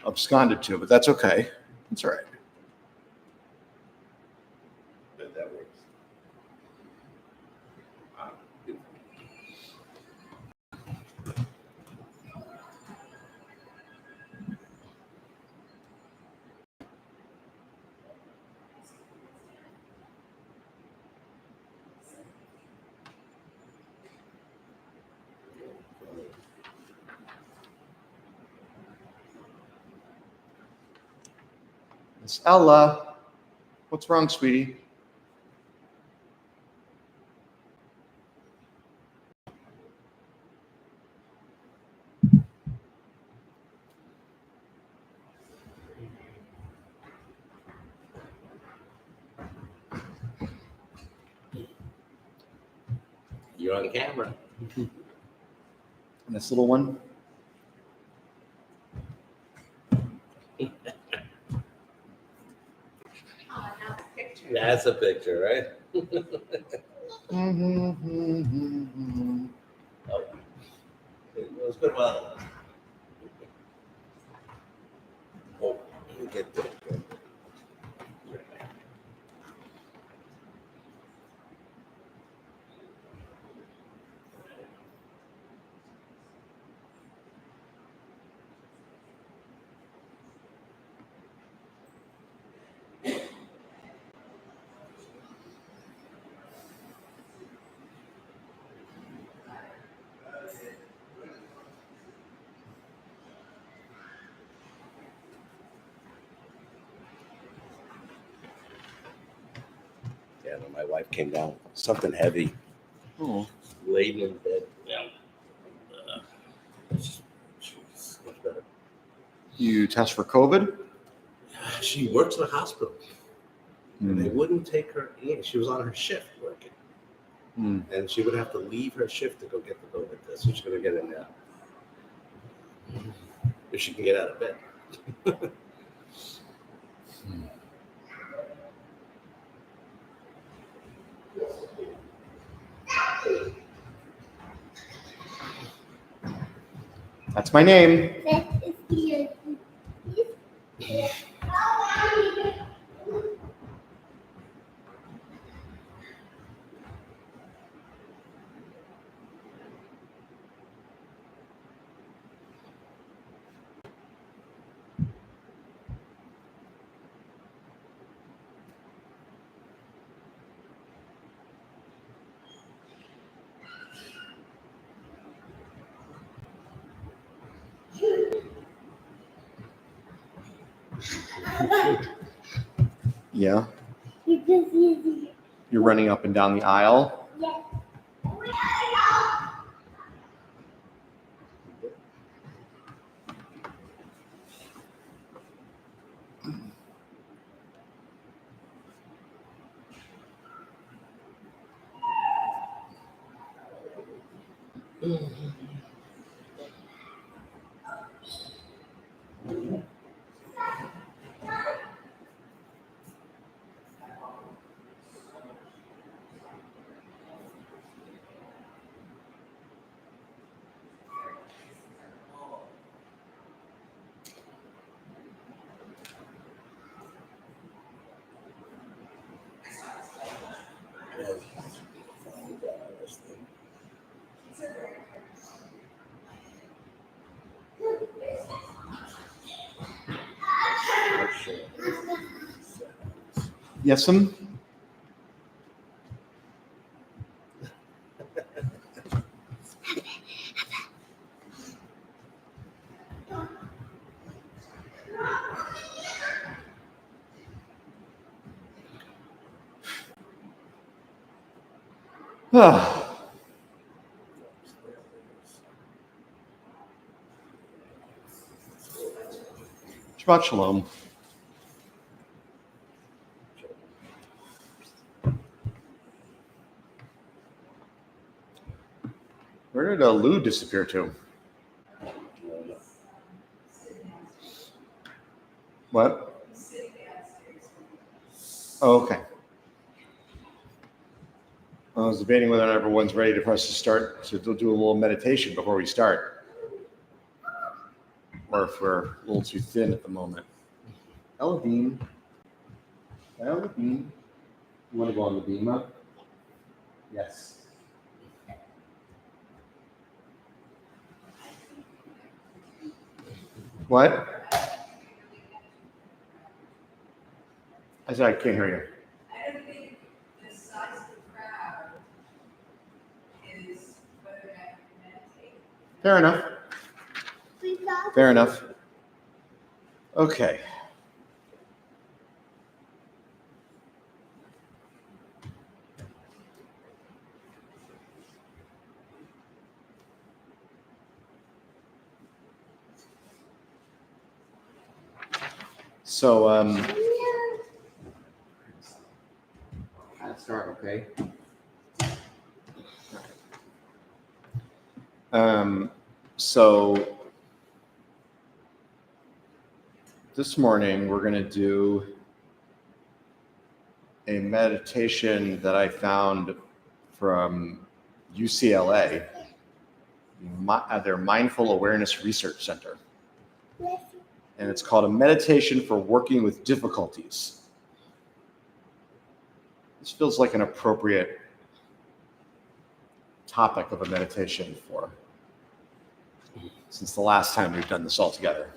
absconded to, but that's okay. It's all right. But that works. Miss Ella, what's wrong, sweetie? You're on camera. And this little one? That's a picture, right? Mm-hmm. Oh, it was good while. Oh, you get there. Yeah, when my wife came down, something heavy, Oh. laid in bed. Yeah. She's much better. You test for COVID? She works in a hospital, and they Mm. wouldn't take her in. She was on her shift working, Mm. and she would have to leave her shift to go get the COVID test. So she's going to get in now. If she can get out of bed. That's my name. Yeah. You're running up and down the aisle. Yes'm. Shabbat shalom. Where did Lou disappear to? What? Oh, okay. I was debating whether or not everyone's ready for us to start to do a little meditation before we start. or if we're a little too thin at the moment. Ella Bean. Ella Bean. You want to go on the beam up? Yes. What? I said I can't hear you. I don't think the size of the crowd is whether or not you meditate. Fair enough. Fair enough. Okay. So, I'll start, okay? So this morning we're going to do a meditation that I found from UCLA, their Mindful Awareness Research Center. And it's called a meditation for working with difficulties. This feels like an appropriate topic of a meditation for, since the last time we've done this all together.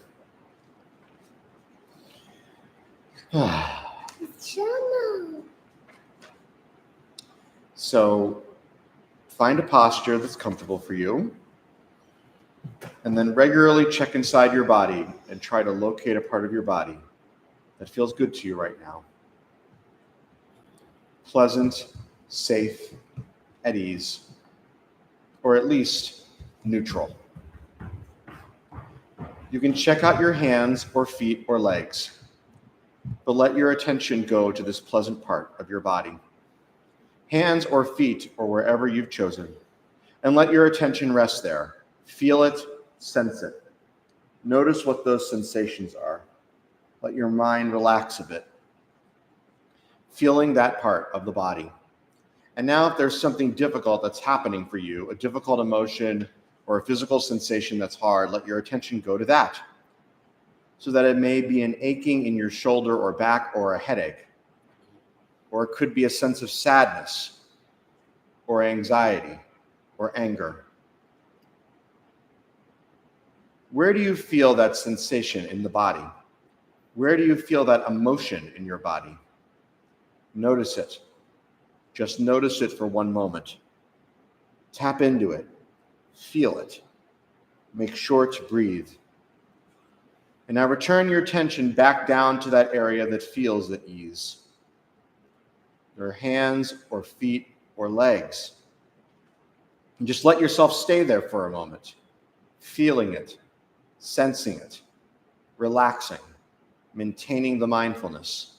So find a posture that's comfortable for you, and then regularly check inside your body and try to locate a part of your body that feels good to you right now. Pleasant, safe, at ease, or at least neutral. You can check out your hands or feet or legs, but let your attention go to this pleasant part of your body. Hands or feet or wherever you've chosen, and let your attention rest there. Feel it, sense it. Notice what those sensations are. Let your mind relax a bit. Feeling that part of the body. And now if there's something difficult that's happening for you, a difficult emotion or a physical sensation that's hard, let your attention go to that. So that it may be an aching in your shoulder or back or a headache. Or it could be a sense of sadness or anxiety or anger. Where do you feel that sensation in the body? Where do you feel that emotion in your body? Notice it. Just notice it for one moment. Tap into it. Feel it. Make sure to breathe. And now return your attention back down to that area that feels at ease. Your hands or feet or legs. And just let yourself stay there for a moment, feeling it, sensing it, relaxing, maintaining the mindfulness.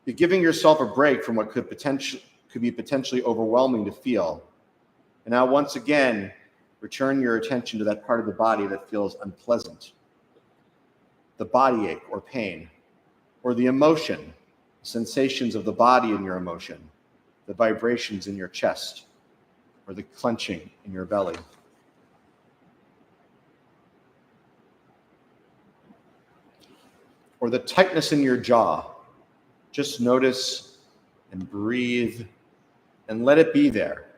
You're giving yourself a break from what could be potentially overwhelming to feel. And now once again, return your attention to that part of the body that feels unpleasant. The body ache or pain, or the emotion, sensations of the body in your emotion, the vibrations in your chest, or the clenching in your belly. Or the tightness in your jaw. Just notice and breathe and let it be there.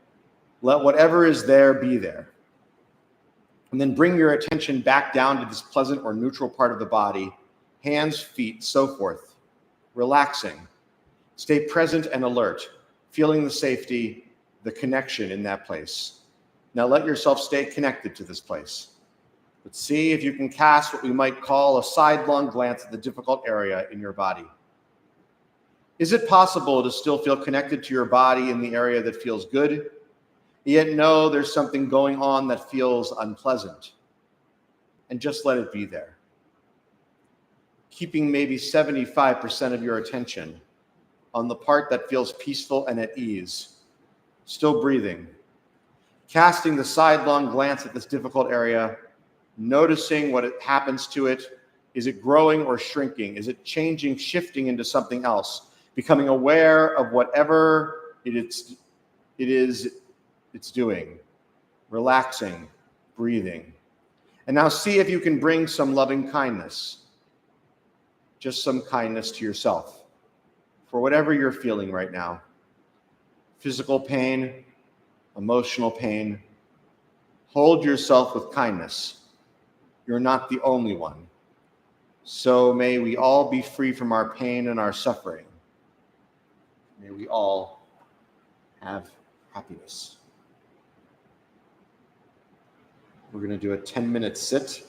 Let whatever is there be there. And then bring your attention back down to this pleasant or neutral part of the body, hands, feet, so forth. Relaxing. Stay present and alert, feeling the safety, the connection in that place. Now let yourself stay connected to this place. But see if you can cast what we might call a sidelong glance at the difficult area in your body. Is it possible to still feel connected to your body in the area that feels good, yet know there's something going on that feels unpleasant? And just let it be there. Keeping maybe 75% of your attention on the part that feels peaceful and at ease, still breathing, casting the sidelong glance at this difficult area, noticing what happens to it. Is it growing or shrinking? Is it changing, shifting into something else? Becoming aware of whatever it's doing, relaxing, breathing. And now see if you can bring some loving kindness, just some kindness to yourself for whatever you're feeling right now. Physical pain, emotional pain. Hold yourself with kindness. You're not the only one. So may we all be free from our pain and our suffering. May we all have happiness. We're going to do a 10-minute sit.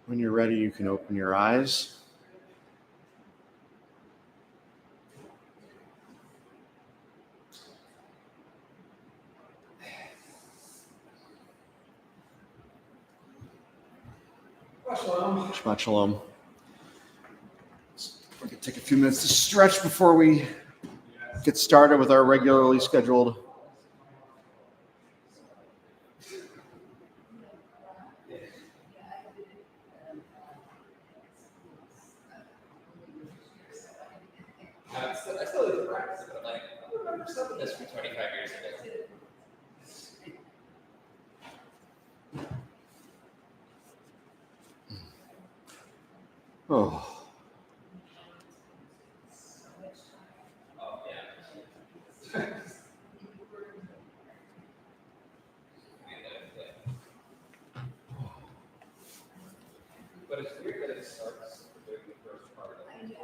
When you're ready, you can open your eyes. Shabbat shalom. We're going to take a few minutes to stretch before we get started with our regularly scheduled I still do the practice, but like, I remember stuff with this from 25 years ago. Oh, Oh, yeah. But it's weird that it starts during the first part of the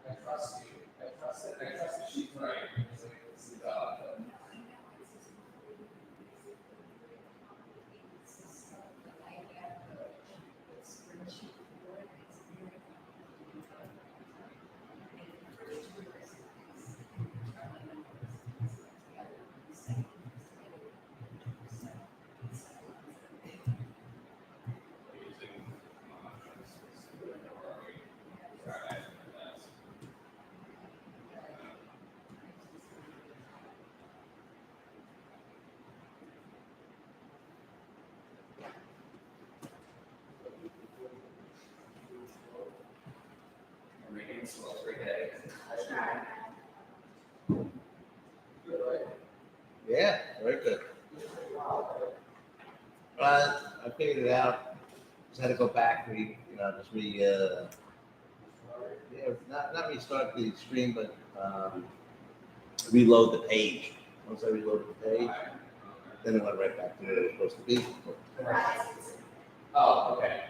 I trust you. I trust it. I trust that she's right. It's God. Reading slow every day. Yeah, very good. I figured it out. Just had to go back, not restart the screen, but reload the page. Once I reloaded the page, then it went right back to where it was supposed to be. Oh, okay.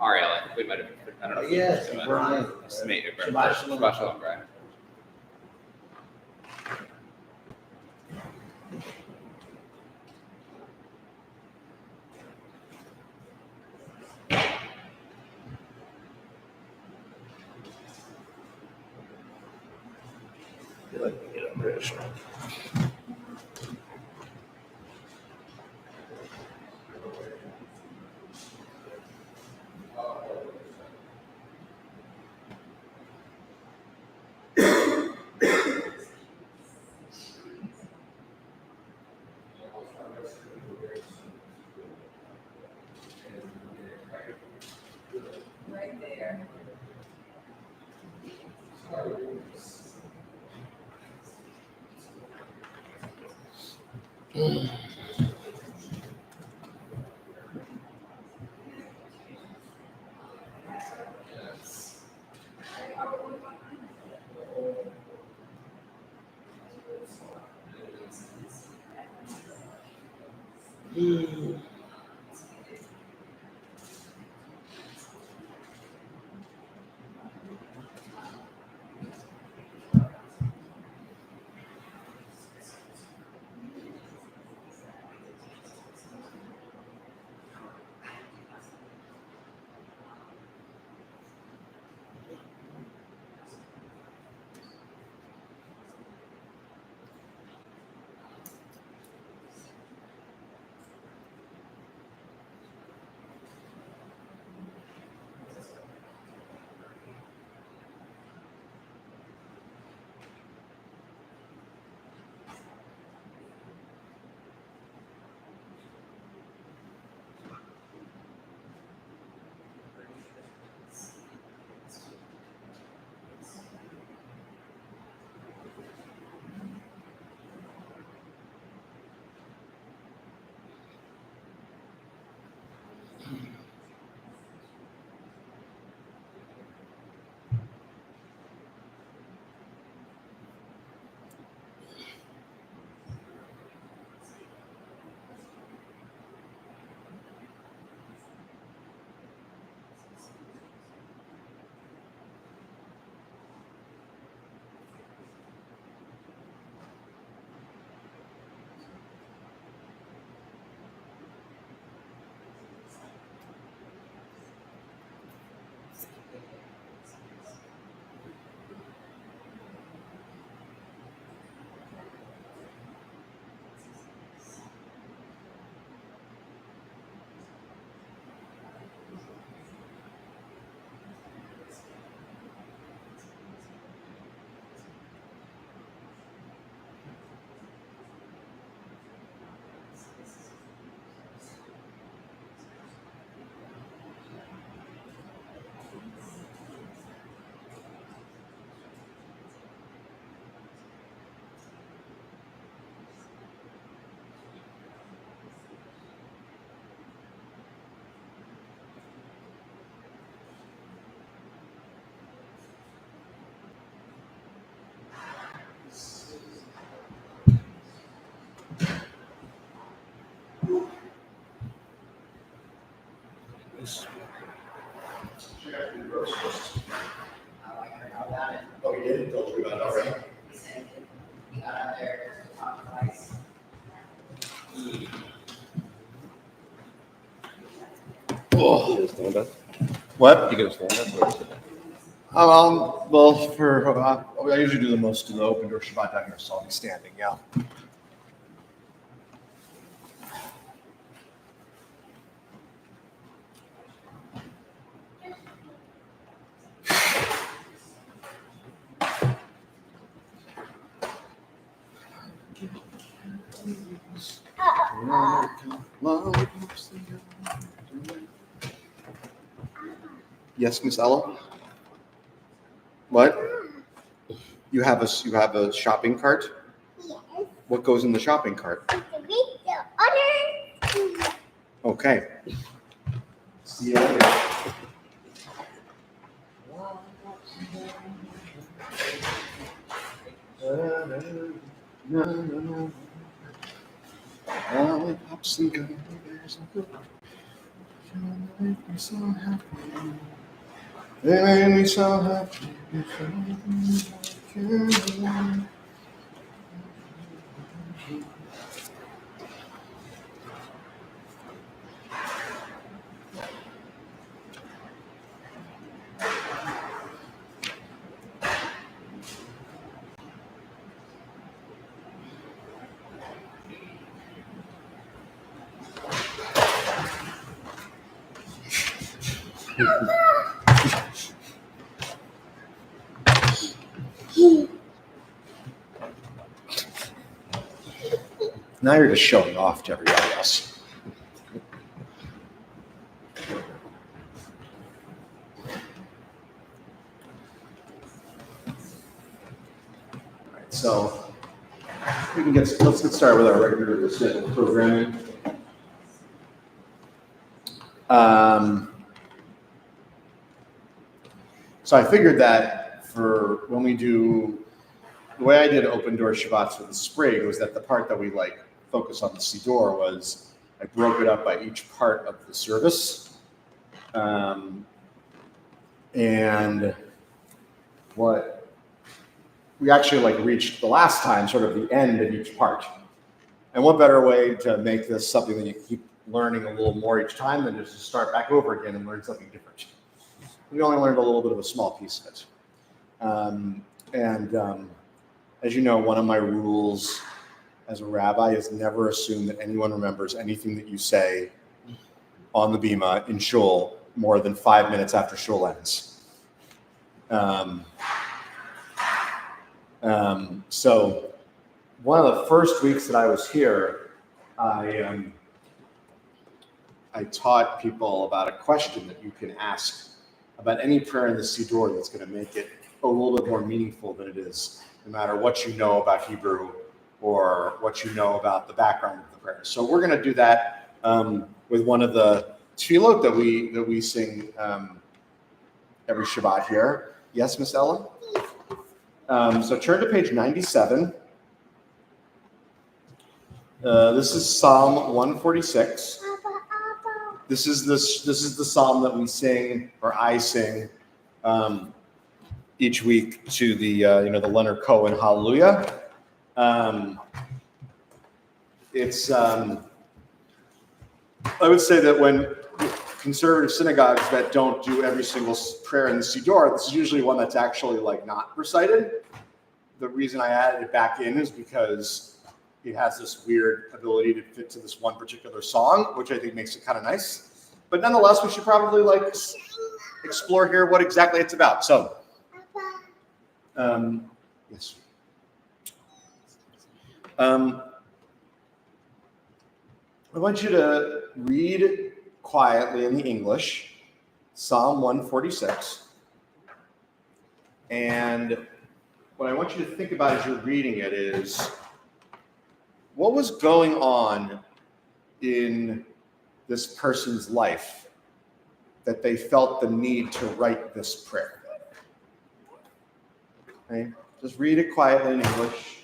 Ariel, I think we might have. I don't know. Oh, if we- yes, so, Brian. Nice to meet you, Brian. Shabbat shalom. Shabbat shalom, Brian. I feel like we get up here, so. Right there. I heard all about it. Oh, you did? Told you about it already. He said he got out there to talk twice. Oh. You gonna stand up? What? You gonna stand up or sit down? Well, I usually do the most of the open door Shabbat down here, so I'll be standing, yeah. Yes, Miss Ella? What? You have a shopping cart? Yes. What goes in the shopping cart? The other. Okay. See you later. Lollipops and gummy bears are good. They make me so happy. They made me so happy. Now you're just showing off to everybody else. All right, so let's get started with our regular scheduled programming. So I figured that for when we do, the way I did open door Shabbats for the spring was that the part that we focus on the Siddur was I broke it up by each part of the service. And what we actually reached the last time, sort of the end of each part. And what better way to make this something that you keep learning a little more each time than just to start back over again and learn something different. We only learned a little bit of a small piece of it. As you know, one of my rules as a rabbi is never assume that anyone remembers anything that you say on the bima in shul more than 5 minutes after shul ends. So one of the first weeks that I was here, I taught people about a question that you can ask about any prayer in the Siddur that's going to make it a little bit more meaningful than it is, no matter what you know about Hebrew or what you know about the background of the prayer. So we're going to do that with one of the tefillot that we sing every Shabbat here. Yes, Miss Ella? So turn to page 97. This is Psalm 146. This is the psalm that we sing, or I sing, each week to the the Leonard Cohen Hallelujah. It's I would say that when conservative synagogues that don't do every single prayer in the Siddur, this is usually one that's actually not recited. The reason I added it back in is because it has this weird ability to fit to this one particular song, which I think makes it kind of nice. But nonetheless, we should probably explore here what exactly it's about. So, yes. I want you to read quietly in the English, Psalm 146. And what I want you to think about as you're reading it is, what was going on in this person's life that they felt the need to write this prayer? Okay? Just read it quietly in English.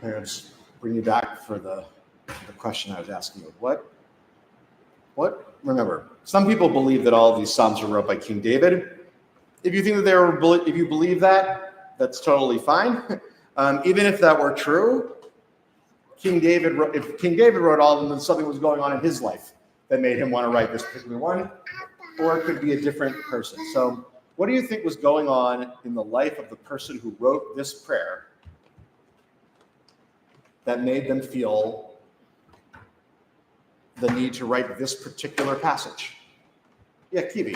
Let's bring you back for the question I was asking you. Remember, some people believe that all of these Psalms were wrote by King David. If you think that if you believe that, that's totally fine. Even if that were true, if King David wrote all of them, then something was going on in his life that made him want to write this particular one, or it could be a different person. So what do you think was going on in the life of the person who wrote this prayer that made them feel the need to write this particular passage? Yeah, Kiwi.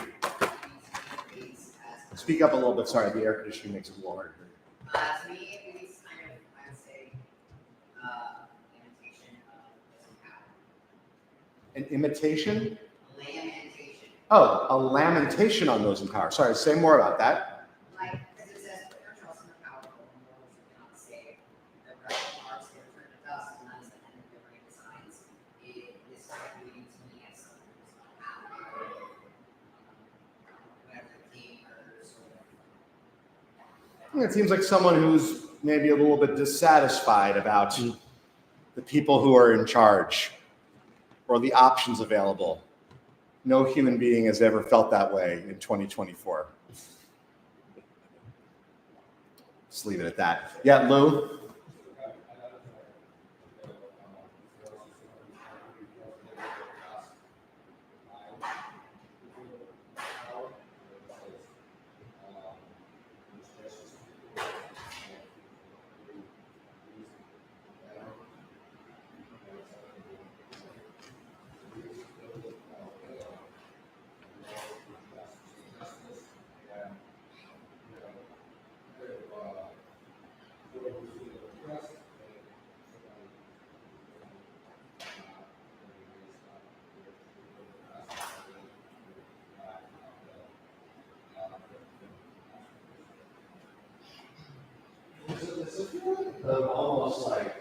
Speak up a little bit. Sorry, the air conditioning makes it a little harder. To me, it least kind of, I would say, imitation of An imitation? lamentation. Oh, a lamentation on those in power. Sorry, say more about that. Like, as it says, put your trust in the powerful and mortals who cannot save. The righteous hearts they return to dust, and that is the end of their great designs. It is calculating to me as someone who's not happy. Whenever the king or sort of. It seems like someone who's maybe a little bit dissatisfied about the people who are in charge or the options available. No human being has ever felt that way in 2024. Just leave it at that. Yeah, Lou? It's a feeling of almost like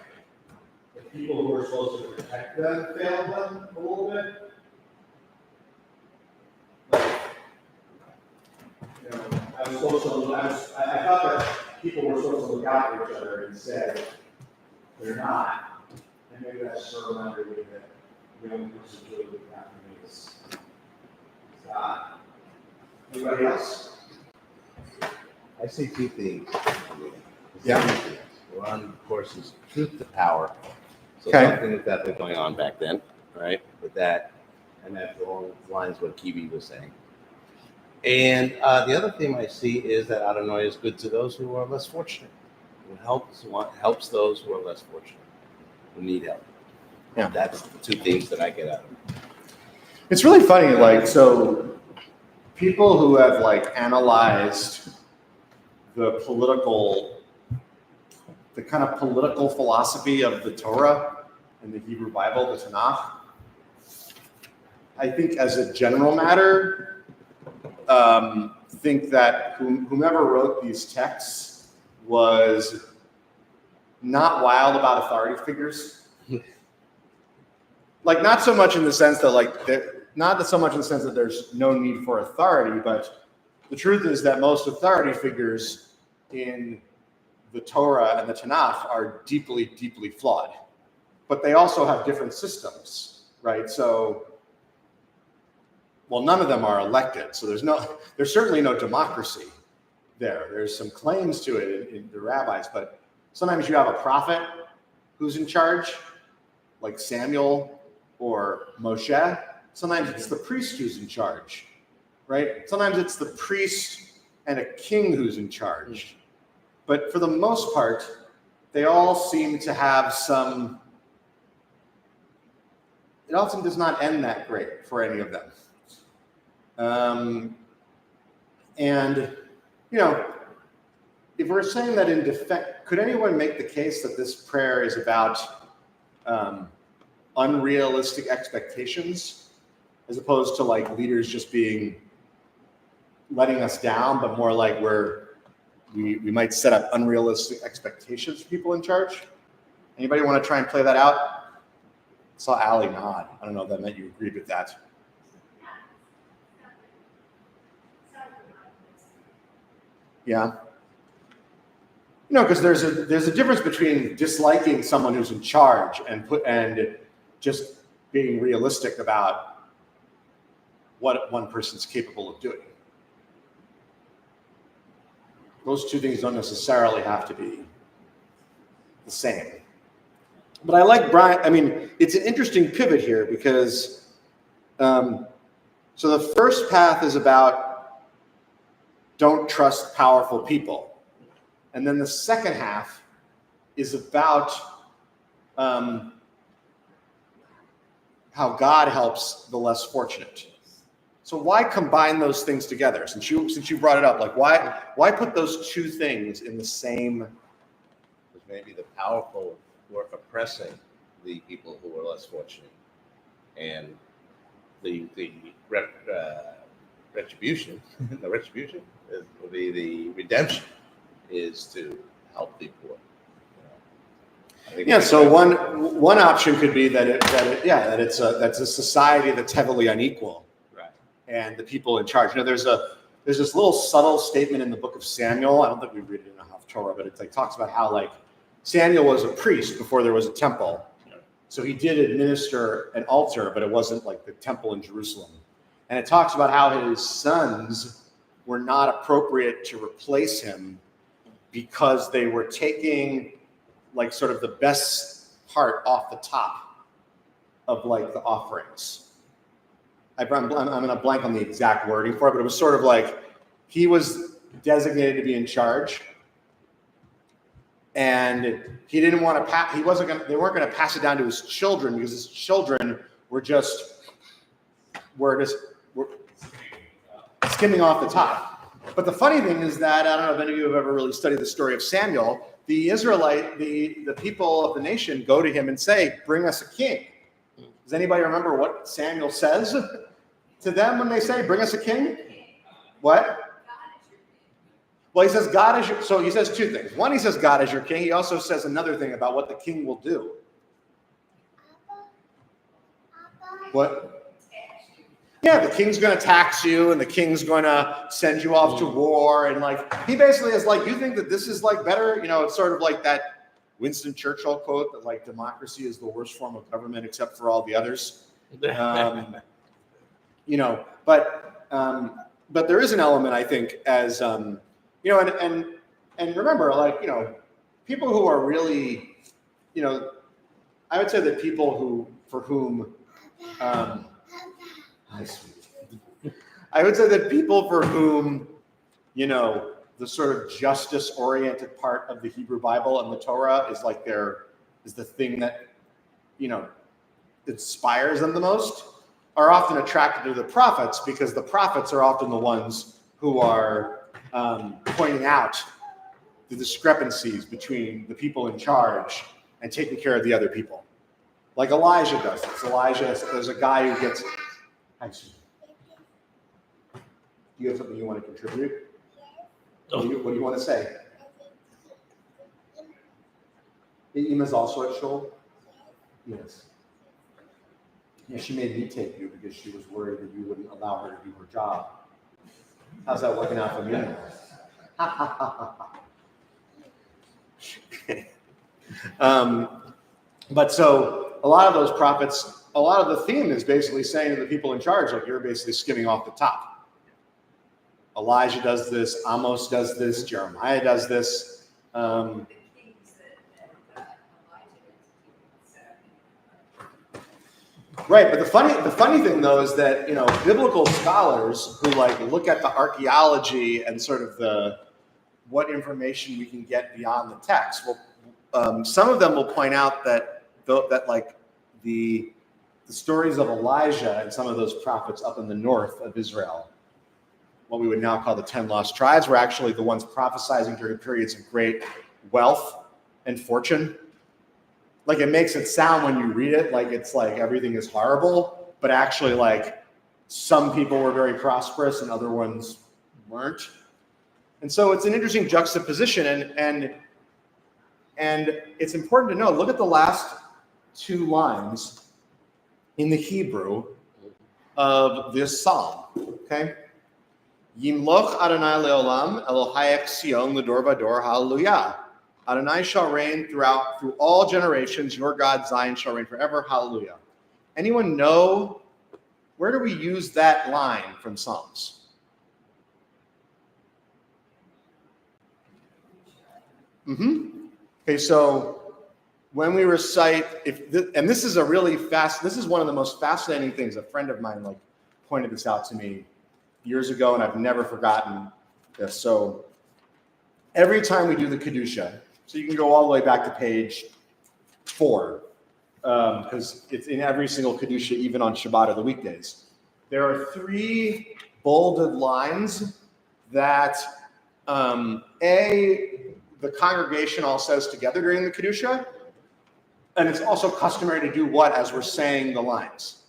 the people who are supposed to protect them failed them a little bit. Like, you know, I thought that people were supposed to look out for each other, and instead they're not. And maybe that's just a reminder to me that the only person really looking after me is God. Anybody else? I see two things. Yeah. One, of course, is truth to power. So Okay. something like that was going on back then, right? With that, and that along the lines of what Kiwi was saying. And the other thing I see is that Adonai is good to those who are less fortunate. Who helps those who are less fortunate, who need help. Yeah. That's the two things that I get out of it. It's really funny, like, so people who have like analyzed the kind of political philosophy of the Torah and the Hebrew Bible, the Tanakh, I think as a general matter, think that whomever wrote these texts was not wild about authority figures. Like, not so much in the sense that there's no need for authority, but the truth is that most authority figures in the Torah and the Tanakh are deeply, deeply flawed. But they also have different systems, right? So, well, none of them are elected. So there's certainly no democracy there. There's some claims to it in the rabbis, but sometimes you have a prophet who's in charge, like Samuel or Moshe. Sometimes it's the priest who's in charge, right? Sometimes it's the priest and a king who's in charge. But for the most part, they all seem to have some, it often does not end that great for any of them. And, you know, if we're saying that in defense, could anyone make the case that this prayer is about unrealistic expectations as opposed to like leaders just being letting us down, but more like we might set up unrealistic expectations for people in charge. Anybody want to try and play that out? I saw Allie nod. I don't know if that meant you agreed with that. Yeah. Because there's a difference between disliking someone who's in charge and just being realistic about what one person's capable of doing. Those two things don't necessarily have to be the same. But I like Brian. I mean, it's an interesting pivot here because, so the first path is about don't trust powerful people. And then the second half is about how God helps the less fortunate. So why combine those things together? Since you brought it up, like why put those two things in the same? Because maybe the powerful were oppressing the people who were less fortunate, and the retribution, the retribution will be the redemption is to help the poor. So one option could be that it's a society that's heavily unequal, right? And the people in charge. There's this little subtle statement in the book of Samuel. I don't think we read it in a Haftorah, but it talks about how Samuel was a priest before there was a temple, so he did administer an altar, but it wasn't like the temple in Jerusalem. And it talks about how his sons were not appropriate to replace him because they were taking sort of the best part off the top of the offerings. I'm going to blank on the exact wording for it, but it was sort of like he was designated to be in charge, and he didn't want to. They weren't going to pass it down to his children because his children were skimming off the top. But the funny thing is that I don't know if any of you have ever really studied the story of Samuel. The people of the nation go to him and say, "Bring us a king." Does anybody remember what Samuel says to them when they say, "Bring us a king"? What? Well, he says God is your. So he says two things. One, he says God is your king. He also says another thing about what the king will do. What? Yeah, the king's going to tax you, and the king's going to send you off to war, and he basically is you think that this is better, it's sort of like that Winston Churchill quote that democracy is the worst form of government except for all the others, but there is an element I think as and remember people who are really I would say that people for whom I would say that people for whom, the sort of justice-oriented part of the Hebrew Bible and the Torah is the thing that, inspires them the most, are often attracted to the prophets because the prophets are often the ones who are pointing out the discrepancies between the people in charge and taking care of the other people. Like Elijah does this. There's a guy who gets... Do you have something you want to contribute? What do you want to say? Ima's also at Shul? Yes. Yeah, she made me take you because she was worried that you wouldn't allow her to do her job. How's that working out for you? But so a lot of those prophets, a lot of the theme is basically saying to the people in charge, you're basically skimming off the top. Elijah does this, Amos does this, Jeremiah does this. Right, but the funny thing though is that biblical scholars who look at the archaeology and sort of what information we can get beyond the text, some of them will point out that the stories of Elijah and some of those prophets up in the north of Israel, what we would now call the 10 lost tribes, were actually the ones prophesizing during periods of great wealth and fortune. It makes it sound when you read it it's everything is horrible, but actually some people were very prosperous and other ones weren't. And so it's an interesting juxtaposition, and it's important to know, look at the last two lines in the Hebrew of this psalm, okay? Yimloch Adonai leolam, Elohayek Sion l'dor vador, hallelujah. Adonai shall reign through all generations, your God Zion shall reign forever, hallelujah. Anyone know, where do we use that line from Psalms? Okay, so when we recite, and this is this is one of the most fascinating things. A friend of mine pointed this out to me years ago, and I've never forgotten this. So every time we do the Kedusha, so you can go all the way back to page 4, because it's in every single Kedusha, even on Shabbat or the weekdays. There are 3 bolded lines that the congregation all says together during the Kedusha, and it's also customary to do what as we're saying the lines?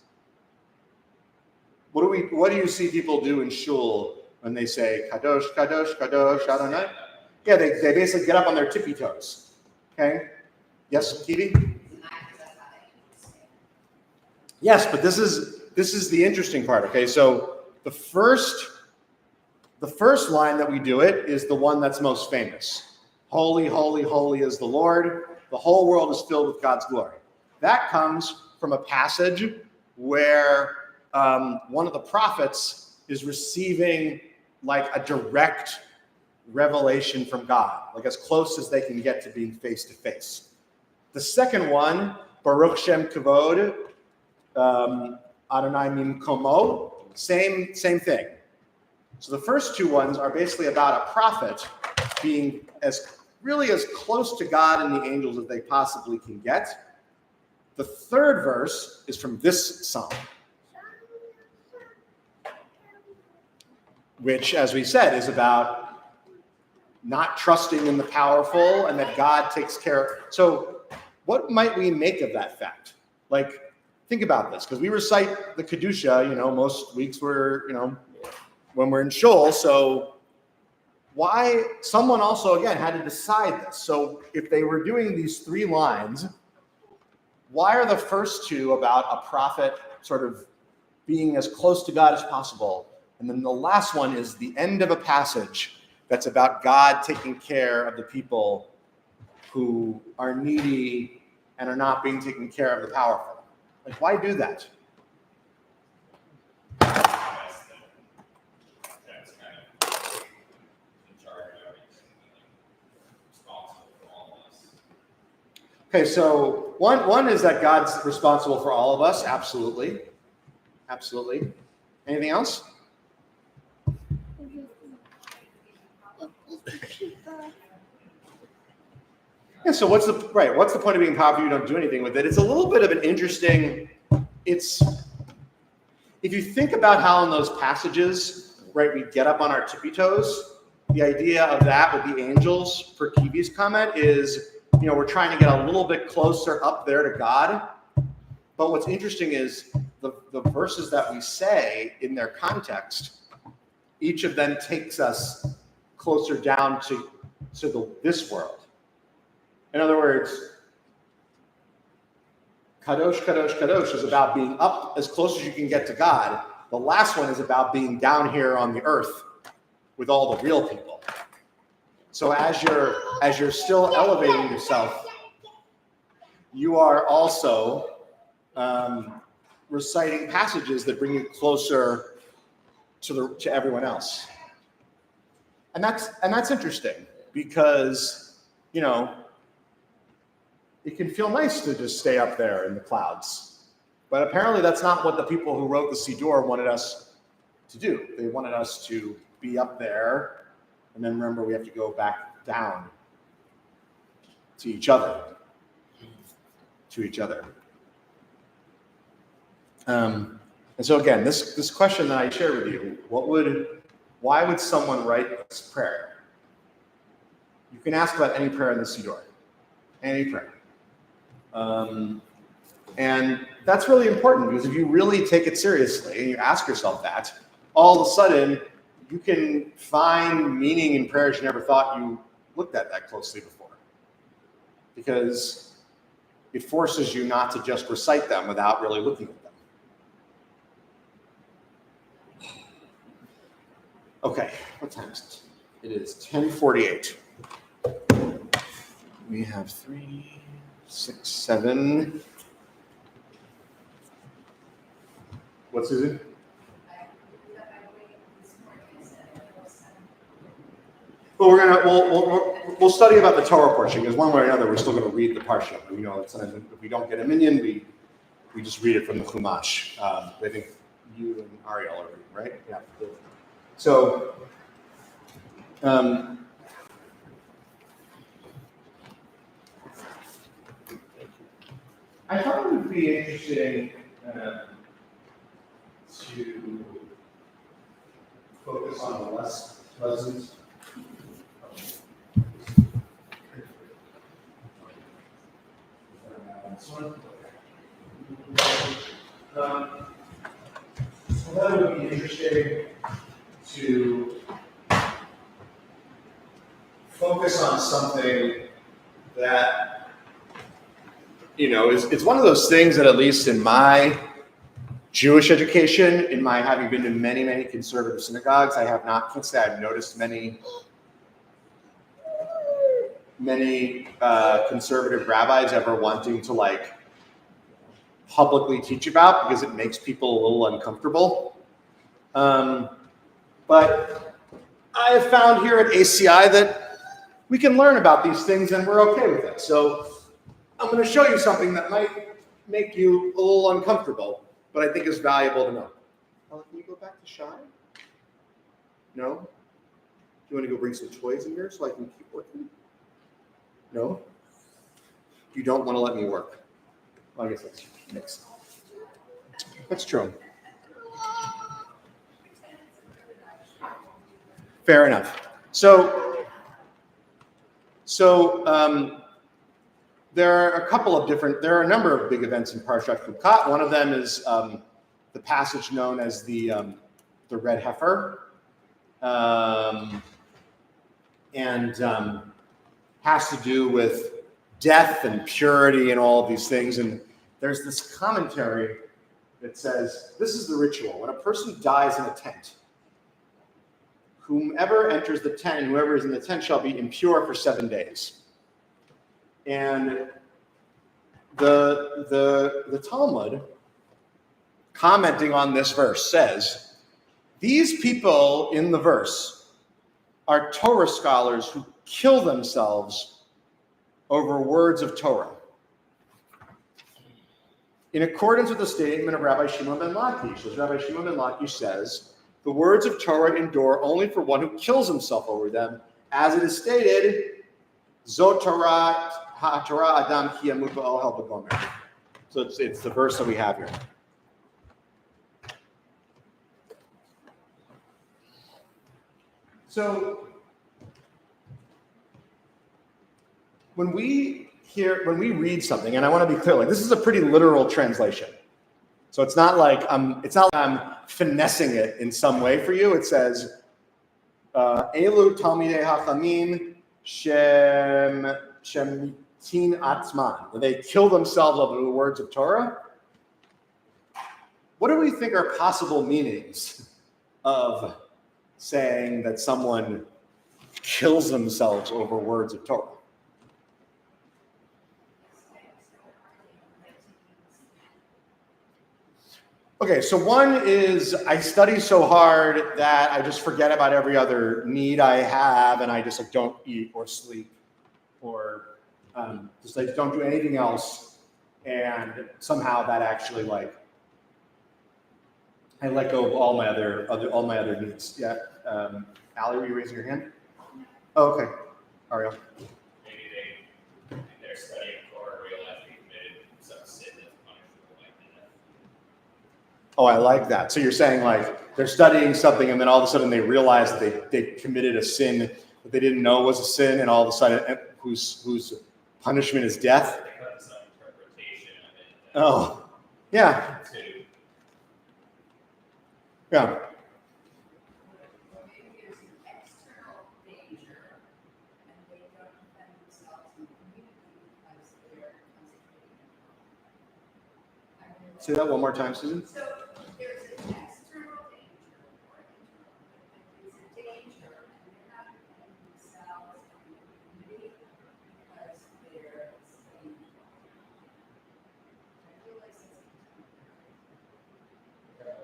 What do you see people do in shul when they say Kadosh, Kadosh, Kadosh, Adonai? Yeah, they basically get up on their tippy toes. Okay? Yes, Kiwi? Yes, but this is the interesting part. Okay, so the first line that we do it is the one that's most famous. Holy, holy, holy is the Lord. The whole world is filled with God's glory. That comes from a passage where one of the prophets is receiving a direct revelation from God, as close as they can get to being face to face. The second one, Baruch Shem Kavod, Adonai Mimkomo, same thing. So the first 2 ones are basically about a prophet being as close to God and the angels as they possibly can get. The third verse is from this psalm, which, as we said, is about not trusting in the powerful and that God takes care. So what might we make of that fact? Think about this, because we recite the Kedusha, most weeks when we're in shul, so why someone also, again, had to decide this. So if they were doing these 3 lines, why are the first 2 about a prophet sort of being as close to God as possible? And then the last one is the end of a passage that's about God taking care of the people who are needy and are not being taken care of the powerful. Why do that? Okay, so one is that God's responsible for all of us. Absolutely. Absolutely. Anything else? Yeah, so what's the point of being powerful if you don't do anything with it? It's a little bit of an interesting, if you think about how in those passages, we get up on our tippy toes, the idea of that with the angels, for Kiwi's comment, is we're trying to get a little bit closer up there to God. But what's interesting is the verses that we say in their context, each of them takes us closer down to this world. In other words, Kadosh, Kadosh, Kadosh is about being up as close as you can get to God. The last one is about being down here on the earth with all the real people. So as you're still elevating yourself, you are also reciting passages that bring you closer to everyone else. And that's interesting, because it can feel nice to just stay up there in the clouds. But apparently that's not what the people who wrote the Siddur wanted us to do. They wanted us to be up there, and then remember we have to go back down to each other. And so again, this question that I shared with you, why would someone write this prayer? You can ask about any prayer in the Siddur, any prayer. And that's really important, because if you really take it seriously and you ask yourself that, all of a sudden you can find meaning in prayers you never thought you looked at that closely before. Because it forces you not to just recite them without really looking at them. Okay, what time is it? It is 10:48. We have 3, 6, 7. What, Susan? Well, we'll study about the Torah portion, because one way or another we're still going to read the parsha. You know, sometimes if we don't get a minyan, we just read it from the Chumash. I think you and Ariel are reading, right? Yeah. So, I thought it would be interesting to focus on the less pleasant. So that would be interesting to focus on something that, you know, it's one of those things that, at least in my Jewish education, in my having been to many, many conservative synagogues, I can't say I've noticed many conservative rabbis ever wanting to like publicly teach about, because it makes people a little uncomfortable. But I have found here at ACI that we can learn about these things and we're okay with it. So I'm going to show you something that might make you a little uncomfortable, but I think is valuable to know. Ellen, can you go back to Shy? No? Do you want to go bring some toys in here so I can keep working? No? You don't want to let me work. Well, I guess that's mixed. That's true. Fair enough. So there are a number of big events in Parshat Chukat. One of them is the passage known as the red heifer, and has to do with death and purity and all of these things. And there's this commentary that says, this is the ritual. When a person dies in a tent, whomever enters the tent and whoever is in the tent shall be impure for 7 days. And the Talmud, commenting on this verse, says, these people in the verse are Torah scholars who kill themselves over words of Torah. In accordance with the statement of Rabbi Shimon ben Lakish, as Rabbi Shimon ben Lakish says, the words of Torah endure only for one who kills himself over them. As it is stated, Zot Torah ha'Torah Adam ki yamut ba'ohel b'gomer. So it's the verse that we have here. So when we read something, and I want to be clear, like this is a pretty literal translation. So it's not like I'm finessing it in some way for you. It says, Elu Talmidei Hachamim Shemitin Atzman. They kill themselves over the words of Torah. What do we think are possible meanings of saying that someone kills themselves over words of Torah? Okay, so one is I study so hard that I just forget about every other need I have, and I just like don't eat or sleep or just like don't do anything else, and somehow that actually like I let go of all my other needs. Yeah, Allie, were you raising your hand? Oh, okay, Ariel. Maybe they're studying Torah realize they committed some sin that's punishable like that. Oh, I like that. So you're saying like they're studying something and then all of a sudden they realize that they committed a sin that they didn't know was a sin, and all of a sudden whose punishment is death? Some interpretation of it. Oh, yeah. Yeah. Say that one more time, Susan. So there's an external danger or internal. There's a danger and they're not defending themselves in the community because they're staying. I feel like it's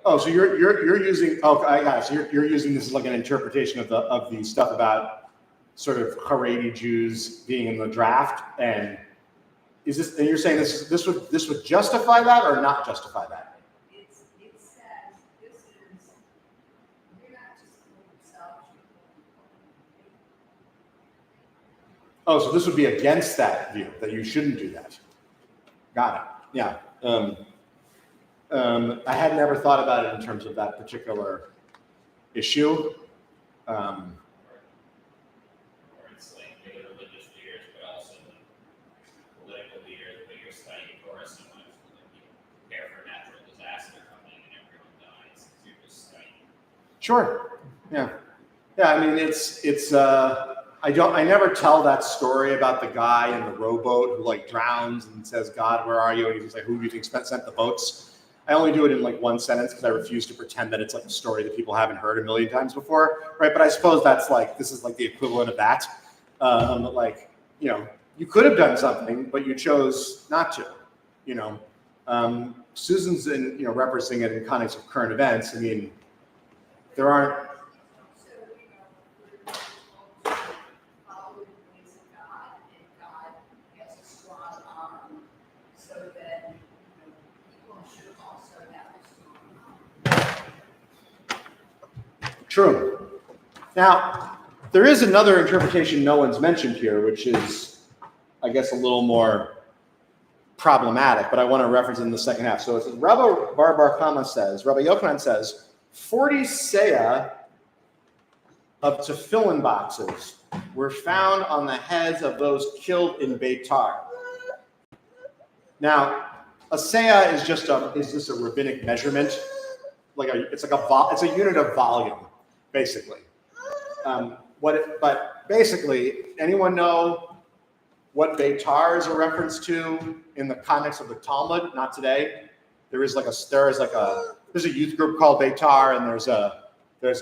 Oh, so you're using, oh, I got it. So you're using this as like an interpretation of the stuff about sort of Haredi Jews being in the draft, and is this, and you're saying this would justify that or not justify that? it says this is, they're not just for themselves. Oh, so this would be against that view, that you shouldn't do that. Got it. Yeah. I had never thought about it in terms of that particular issue. Or it's like the religious leaders, but also the political leaders, but you're studying Torah so much, like you prepare for natural disaster coming and everyone dies, because you're just studying. Sure. Yeah. Yeah. I mean, I never tell that story about the guy in the rowboat who like drowns and says, "God, where are you?" And he's like, "Who do you think sent the boats?" I only do it in like one sentence because I refuse to pretend that it's like a story that people haven't heard a million times before, right? But I suppose this is like the equivalent of that. Like, you could have done something, but you chose not to. Susan's referencing it in context of current events. I mean, there aren't. So, we're supposed to follow the ways of God, and God has a strong arm, so that people should also have a strong arm. True. Now, there is another interpretation no one's mentioned here, which is, I guess, a little more problematic, but I want to reference it in the second half. So it says, Rabbi Bar Kama says, Rabbi Yochanan says, 40 seah of tefillin boxes were found on the heads of those killed in Beitar. Now, a seah is just a rabbinic measurement. It's a unit of volume, basically. But basically, anyone know what Beitar is a reference to in the context of the Talmud? Not today. There's a youth group called Beitar, and there's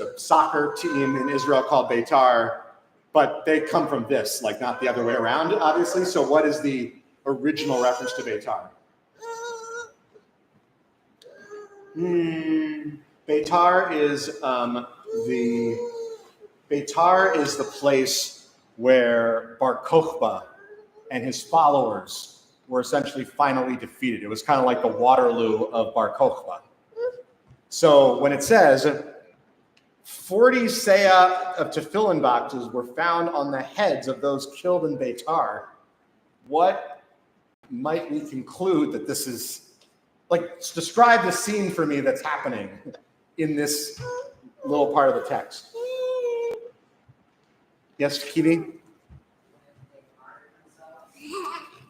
a soccer team in Israel called Beitar, but they come from this, like not the other way around, obviously. So what is the original reference to Beitar? Beitar is the place where Bar Kokhba and his followers were essentially finally defeated. It was kind of like the Waterloo of Bar Kokhba. So when it says 40 seah of tefillin boxes were found on the heads of those killed in Beitar, what might we conclude that this is? Like, describe the scene for me that's happening in this little part of the text. Yes, Kiwi? They martyr themselves.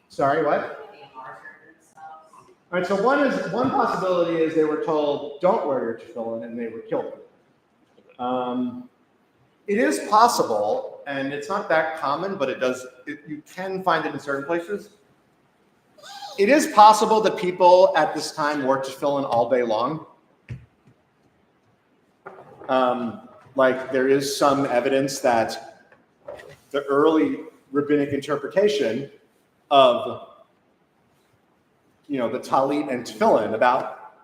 Sorry, what? They martyr themselves. All right, so one possibility is they were told, don't wear your tefillin, and they were killed. It is possible, and it's not that common, but you can find it in certain places. It is possible that people at this time wore tefillin all day long. Like there is some evidence that the early rabbinic interpretation of, the talit and tefillin about,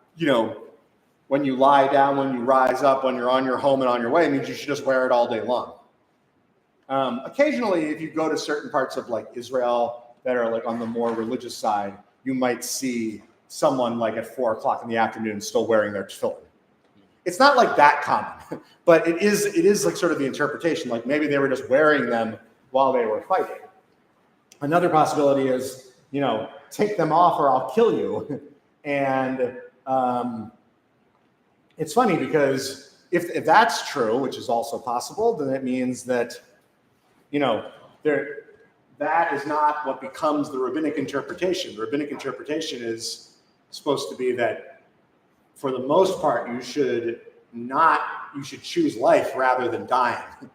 when you lie down, when you rise up, when you're on your home and on your way, means you should just wear it all day long. Occasionally, if you go to certain parts of like Israel that are like on the more religious side, you might see someone like at 4 o'clock in the afternoon still wearing their tefillin. It's not like that common, but it is like sort of the interpretation, like maybe they were just wearing them while they were fighting. Another possibility is, take them off or I'll kill you. And it's funny because if that's true, which is also possible, then it means that, that is not what becomes the rabbinic interpretation. The rabbinic interpretation is supposed to be that for the most part, you should choose life rather than dying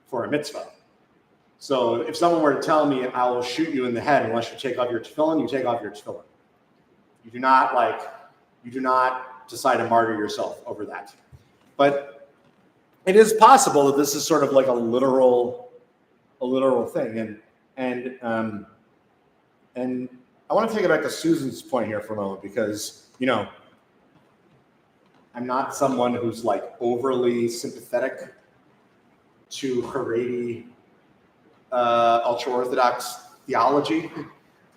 for a mitzvah. So if someone were to tell me, I will shoot you in the head unless you take off your tefillin, you take off your tefillin. You do not You do not decide to martyr yourself over that. But it is possible that this is sort of like a literal thing. And I want to take it back to Susan's point here for a moment, because, you know, I'm not someone who's like overly sympathetic to Haredi ultra-Orthodox theology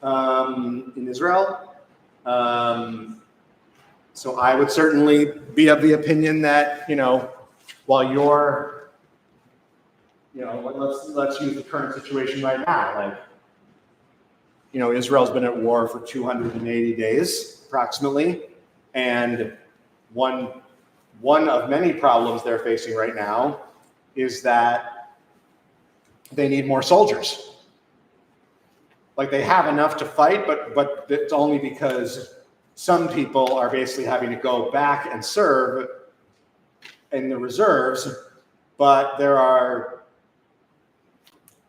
in Israel. So I would certainly be of the opinion that, you know, while you're, you know, let's use the current situation right now. Like, you know, Israel's been at war for 280 days approximately, and one of many problems they're facing right now is that they need more soldiers. Like, they have enough to fight, but it's only because some people are basically having to go back and serve in the reserves, but there are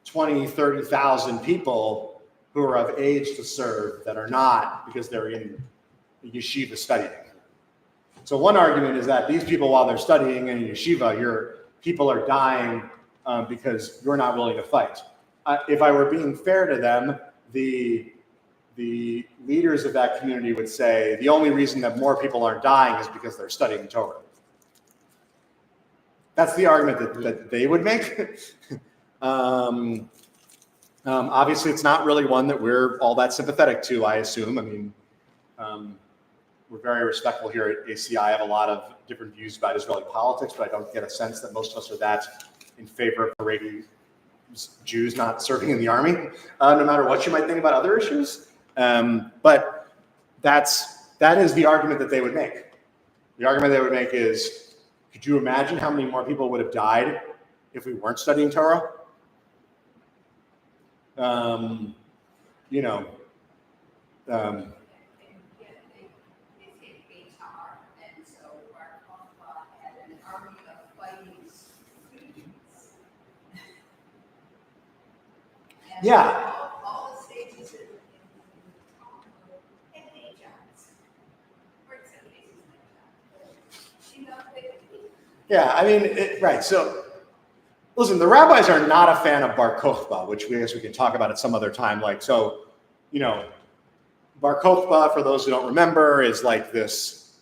20, 30,000 people who are of age to serve that are not, because they're in yeshiva studying. So one argument is that these people, while they're studying in yeshiva, people are dying because you're not willing to fight. If I were being fair to them, the leaders of that community would say the only reason that more people aren't dying is because they're studying Torah. That's the argument that they would make. Obviously, it's not really one that we're all that sympathetic to, I assume. I mean, we're very respectful here at ACI. I have a lot of different views about Israeli politics, but I don't get a sense that most of us are that in favor of Haredi Jews not serving in the army, no matter what you might think about other issues. But that is the argument that they would make. The argument they would make is, could you imagine how many more people would have died if we weren't studying Torah? You know, yeah. All the stages in any jobs, or in some cases, Yeah, I mean, right. So, listen, the rabbis are not a fan of Bar Kokhba, which I guess we can talk about at some other time. Like, so, you know, Bar Kokhba, for those who don't remember, is like this.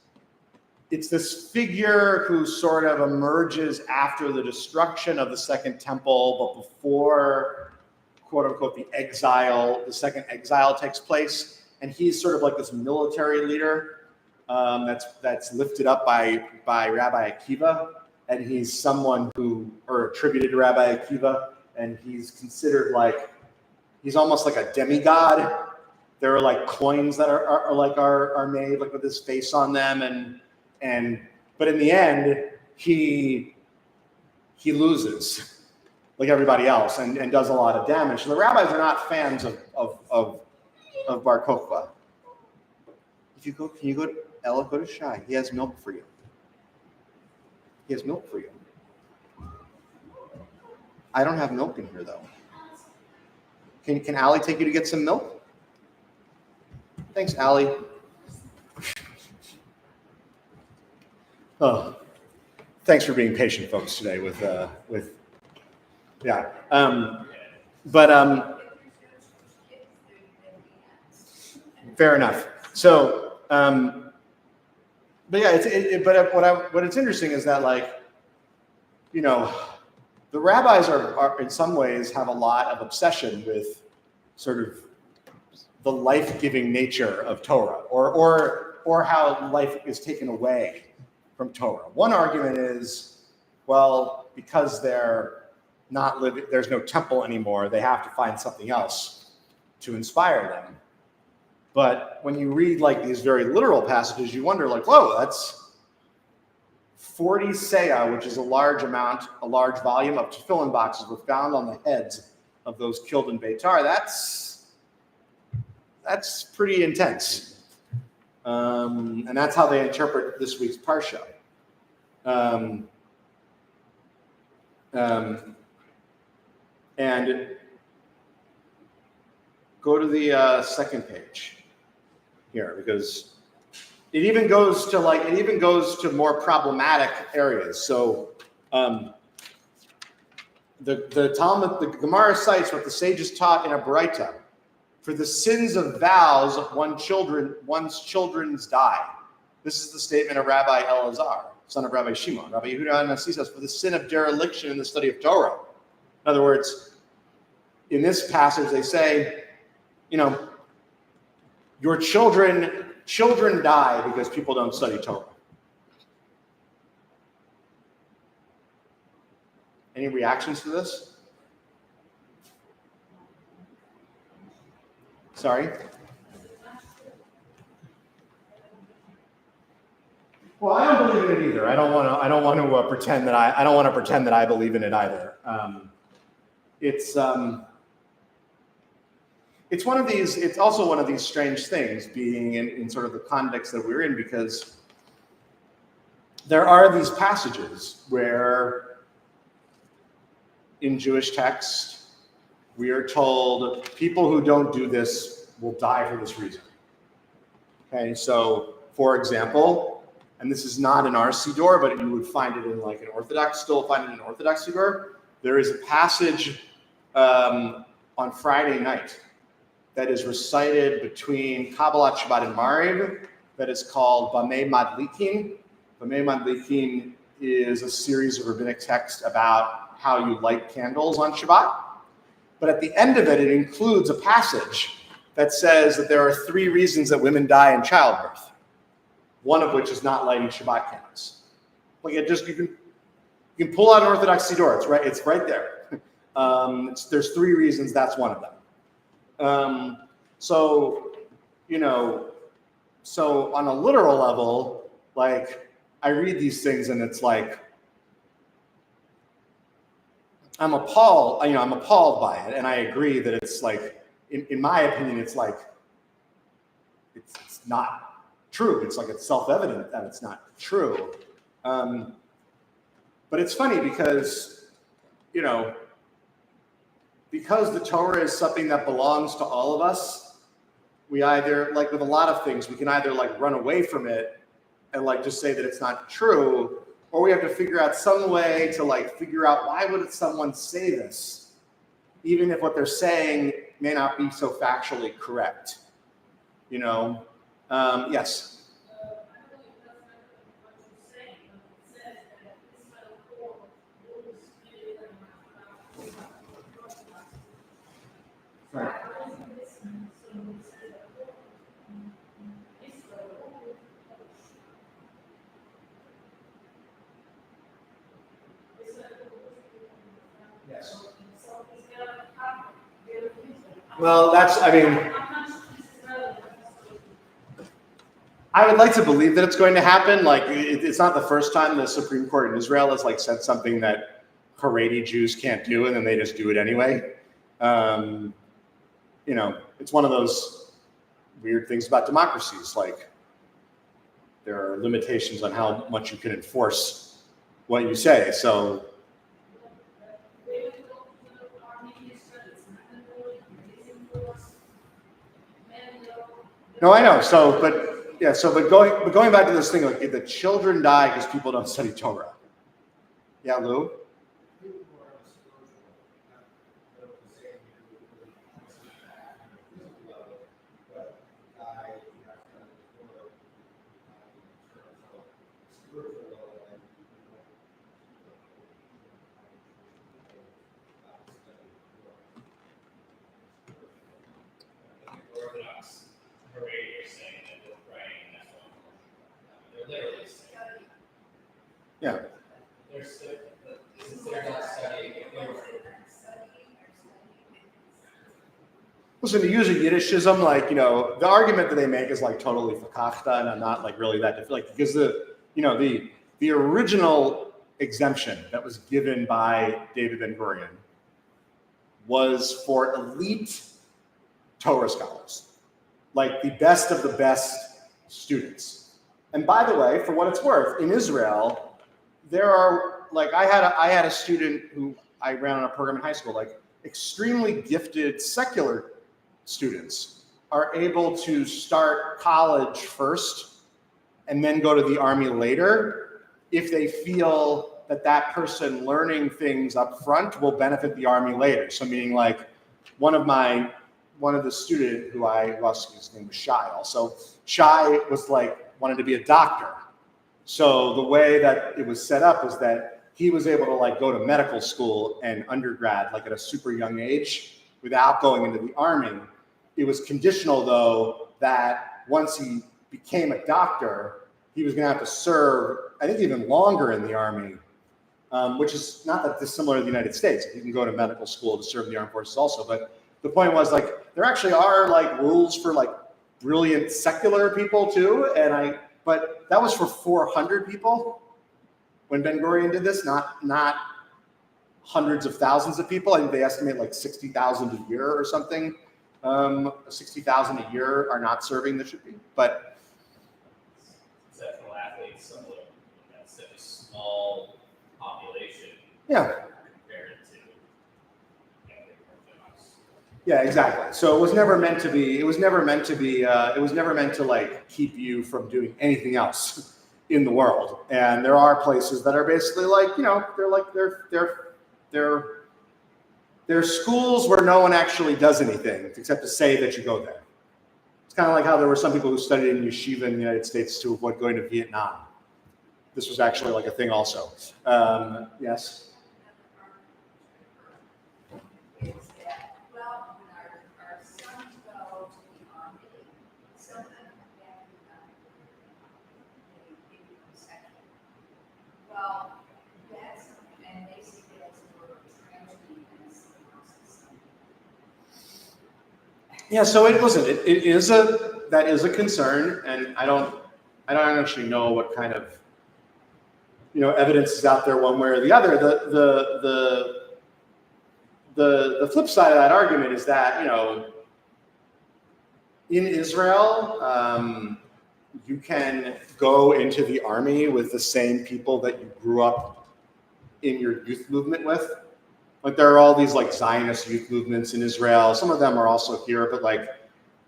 It's this figure who sort of emerges after the destruction of the Second Temple, but before, quote unquote, the second exile takes place, and he's sort of like this military leader that's lifted up by Rabbi Akiva, and he's someone or attributed to Rabbi Akiva, and he's considered like, he's almost like a demigod. There are like coins that are made like with his face on them, but in the end he loses, like everybody else, and does a lot of damage. So the rabbis are not fans of Bar Kokhba. Can you go to Ella, go to Shai. He has milk for you. He has milk for you. I don't have milk in here though. Can Allie take you to get some milk? Thanks, Allie. Oh, thanks for being patient, folks, today with yeah. Fair enough. So, but yeah, what it's interesting is that, like, you know, the rabbis are in some ways have a lot of obsession with sort of the life-giving nature of Torah, or how life is taken away from Torah. One argument is, well, because they're not living, there's no temple anymore, they have to find something else to inspire them. But when you read like these very literal passages, you wonder, like, whoa, that's 40 seah, which is a large volume of tefillin boxes were found on the heads of those killed in Beitar. That's pretty intense. And that's how they interpret this week's Parsha. And go to the second page here, because It even goes to more problematic areas. So the Talmud, the Gemara cites what the sages taught in a Baraita. For the sins of vows, one's children's die. This is the statement of Rabbi Elazar, son of Rabbi Shimon. Rabbi Yehuda Nasi says, for the sin of dereliction in the study of Torah. In other words, in this passage, they say, your children die because people don't study Torah. Any reactions to this? Sorry? Well, I don't believe in it either. I don't want to pretend that I believe in it either. It's one of these. It's also one of these strange things, being in sort of the context that we're in, because there are these passages where, in Jewish text, we are told people who don't do this will die for this reason. Okay, so for example, and this is not in our Siddur, but you would find it in like an Orthodox, Siddur. There is a passage on Friday night that is recited between Kabbalat Shabbat and Mariv that is called Bamei Madlikin. Bamei Madlikin is a series of rabbinic texts about how you light candles on Shabbat. But at the end of it, it includes a passage that says that there are 3 reasons that women die in childbirth, one of which is not lighting Shabbat candles. Like you can pull out an Orthodox Siddur, it's right there. There's 3 reasons, that's one of them. So on a literal level, like I read these things and it's like, I'm appalled by it, and I agree that it's like, in my opinion, it's like, it's not true. It's like it's self-evident that it's not true. But it's funny because, because the Torah is something that belongs to all of us, we either, like with a lot of things, we can either like run away from it and like just say that it's not true, or we have to figure out some way to like figure out why would someone say this, even if what they're saying may not be so factually correct. Yes. Right. Yes. Well, I would like to believe that it's going to happen. Like, it's not the first time the Supreme Court in Israel has like said something that Haredi Jews can't do, and then they just do it anyway. It's one of those weird things about democracies. Like, there are limitations on how much you can enforce what you say. So, no, I know. But going back to this thing, like the children die because people don't study Torah. Yeah, Lou? Orthodox Haredi are saying that they're writing that's one portion. They're literally saying. Yeah. They're not studying. Listen, to use a Yiddishism, like, the argument that they make is like totally fakachta, and I'm not like really that different, like, because the original exemption that was given by David Ben-Gurion was for elite Torah scholars, like the best of the best students. And by the way, for what it's worth, in Israel, there are, like, I had a student who I ran on a program in high school, like extremely gifted secular students are able to start college first and then go to the Army later, if they feel that that person learning things up front will benefit the Army later. So meaning like one of the student who I lost, his name was Shai also. Shai was like, wanted to be a doctor. So the way that it was set up is that he was able to like go to medical school and undergrad like at a super young age without going into the Army. It was conditional though that once he became a doctor, he was gonna have to serve, I think even longer in the Army, which is not that dissimilar to the United States. You can go to medical school to serve in the armed forces also, but the point was like, there actually are like rules for like brilliant secular people too. But that was for 400 people when Ben-Gurion did this, not hundreds of thousands of people. I think they estimate like 60,000 a year or something. 60,000 a year are not serving the shipping, but. Exceptional athletes, somewhat, that's such a small population. Yeah. Compared to, Yeah, exactly. So it was never meant to be. It was never meant to like keep you from doing anything else in the world. And there are places that are basically like, they're schools where no one actually does anything except to say that you go there. It's kind of like how there were some people who studied in yeshiva in the United States to avoid going to Vietnam. This was actually like a thing also. Yes. Yeah, so that is a concern, and I don't actually know what kind of evidence is out there one way or the other. The flip side of that argument is that in Israel you can go into the army with the same people that you grew up in your youth movement with. Like there are all these like Zionist youth movements in Israel. Some of them are also here, but like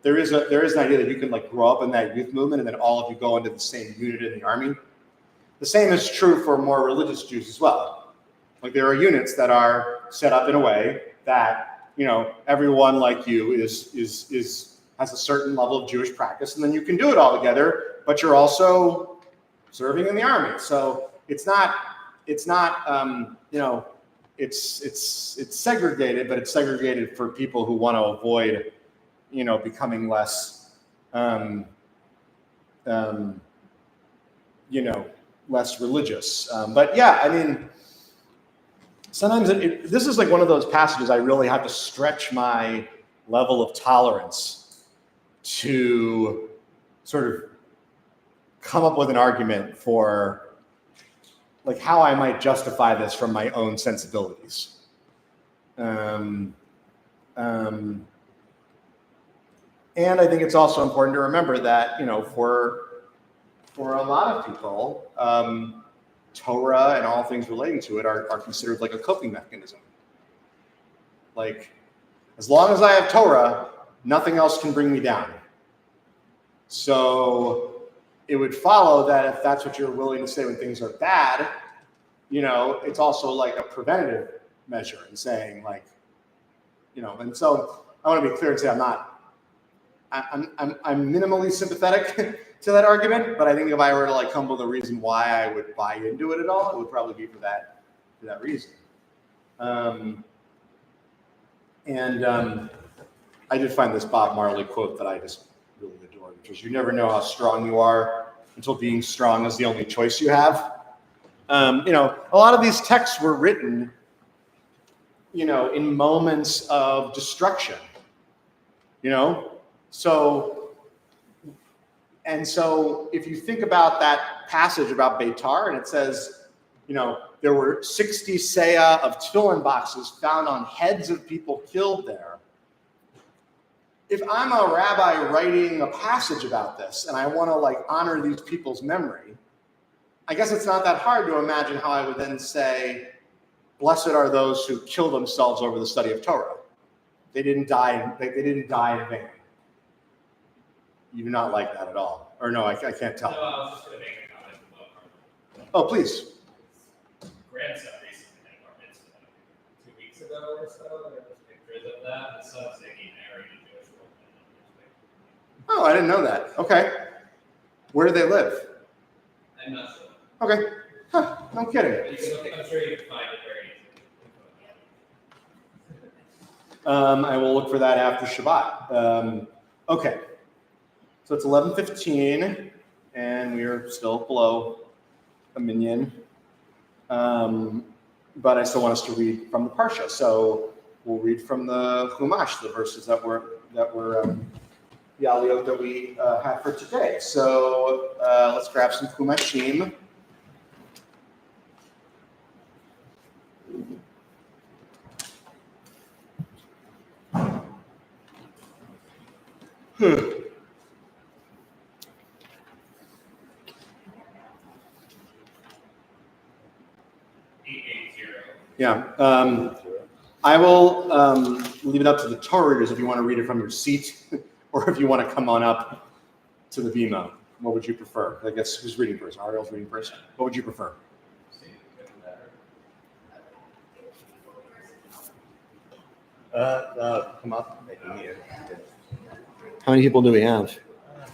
there is an idea that you can like grow up in that youth movement and then all of you go into the same unit in the army. The same is true for more religious Jews as well. Like there are units that are set up in a way that everyone like you has a certain level of Jewish practice, and then you can do it all together, but you're also serving in the army. So it's not it's segregated, but it's segregated for people who want to avoid, becoming less, less religious. But yeah, I mean, sometimes this is like one of those passages I really have to stretch my level of tolerance to sort of come up with an argument for like how I might justify this from my own sensibilities. And I think it's also important to remember that, for a lot of people, Torah and all things relating to it are considered like a coping mechanism. Like, as long as I have Torah, nothing else can bring me down. So it would follow that if that's what you're willing to say when things are bad, it's also like a preventative measure in saying like, and so I want to be clear and say I'm minimally sympathetic to that argument, but I think if I were to like come up with a reason why I would buy into it at all, it would probably be for that reason. I did find this Bob Marley quote that I just really adore, which is, "You never know how strong you are until being strong is the only choice you have." A lot of these texts were written, in moments of destruction, So if you think about that passage about Beitar, and it says, there were 60 seah of tefillin boxes found on heads of people killed there. If I'm a rabbi writing a passage about this and I want to like honor these people's memory, I guess it's not that hard to imagine how I would then say, blessed are those who kill themselves over the study of Torah. They didn't die in vain. You do not like that at all. Or no, I can't No, tell. I was just gonna make a comment about our Oh, please. grandson recently had bar mitzvah 2 weeks ago or so. There was pictures of that. The son's getting married in Jewish world. Oh, I didn't know that. Okay. Where do they live? I'm not sure. Okay. Huh, no kidding. But you can look, I'm sure you can find it very easily. I will look for that after Shabbat. Okay. So it's 11:15, and we are still below a minyan. But I still want us to read from the Parsha. So we'll read from the Chumash, the verses that were the aliyot that we have for today. So let's grab some Chumashim. Yeah. I will leave it up to the Torah readers if you want to read it from your seat or if you want to come on up to the Bima. What would you prefer? I guess who's reading first? Ariel's reading first. What would you prefer? Come up. They can hear. How many people do we have?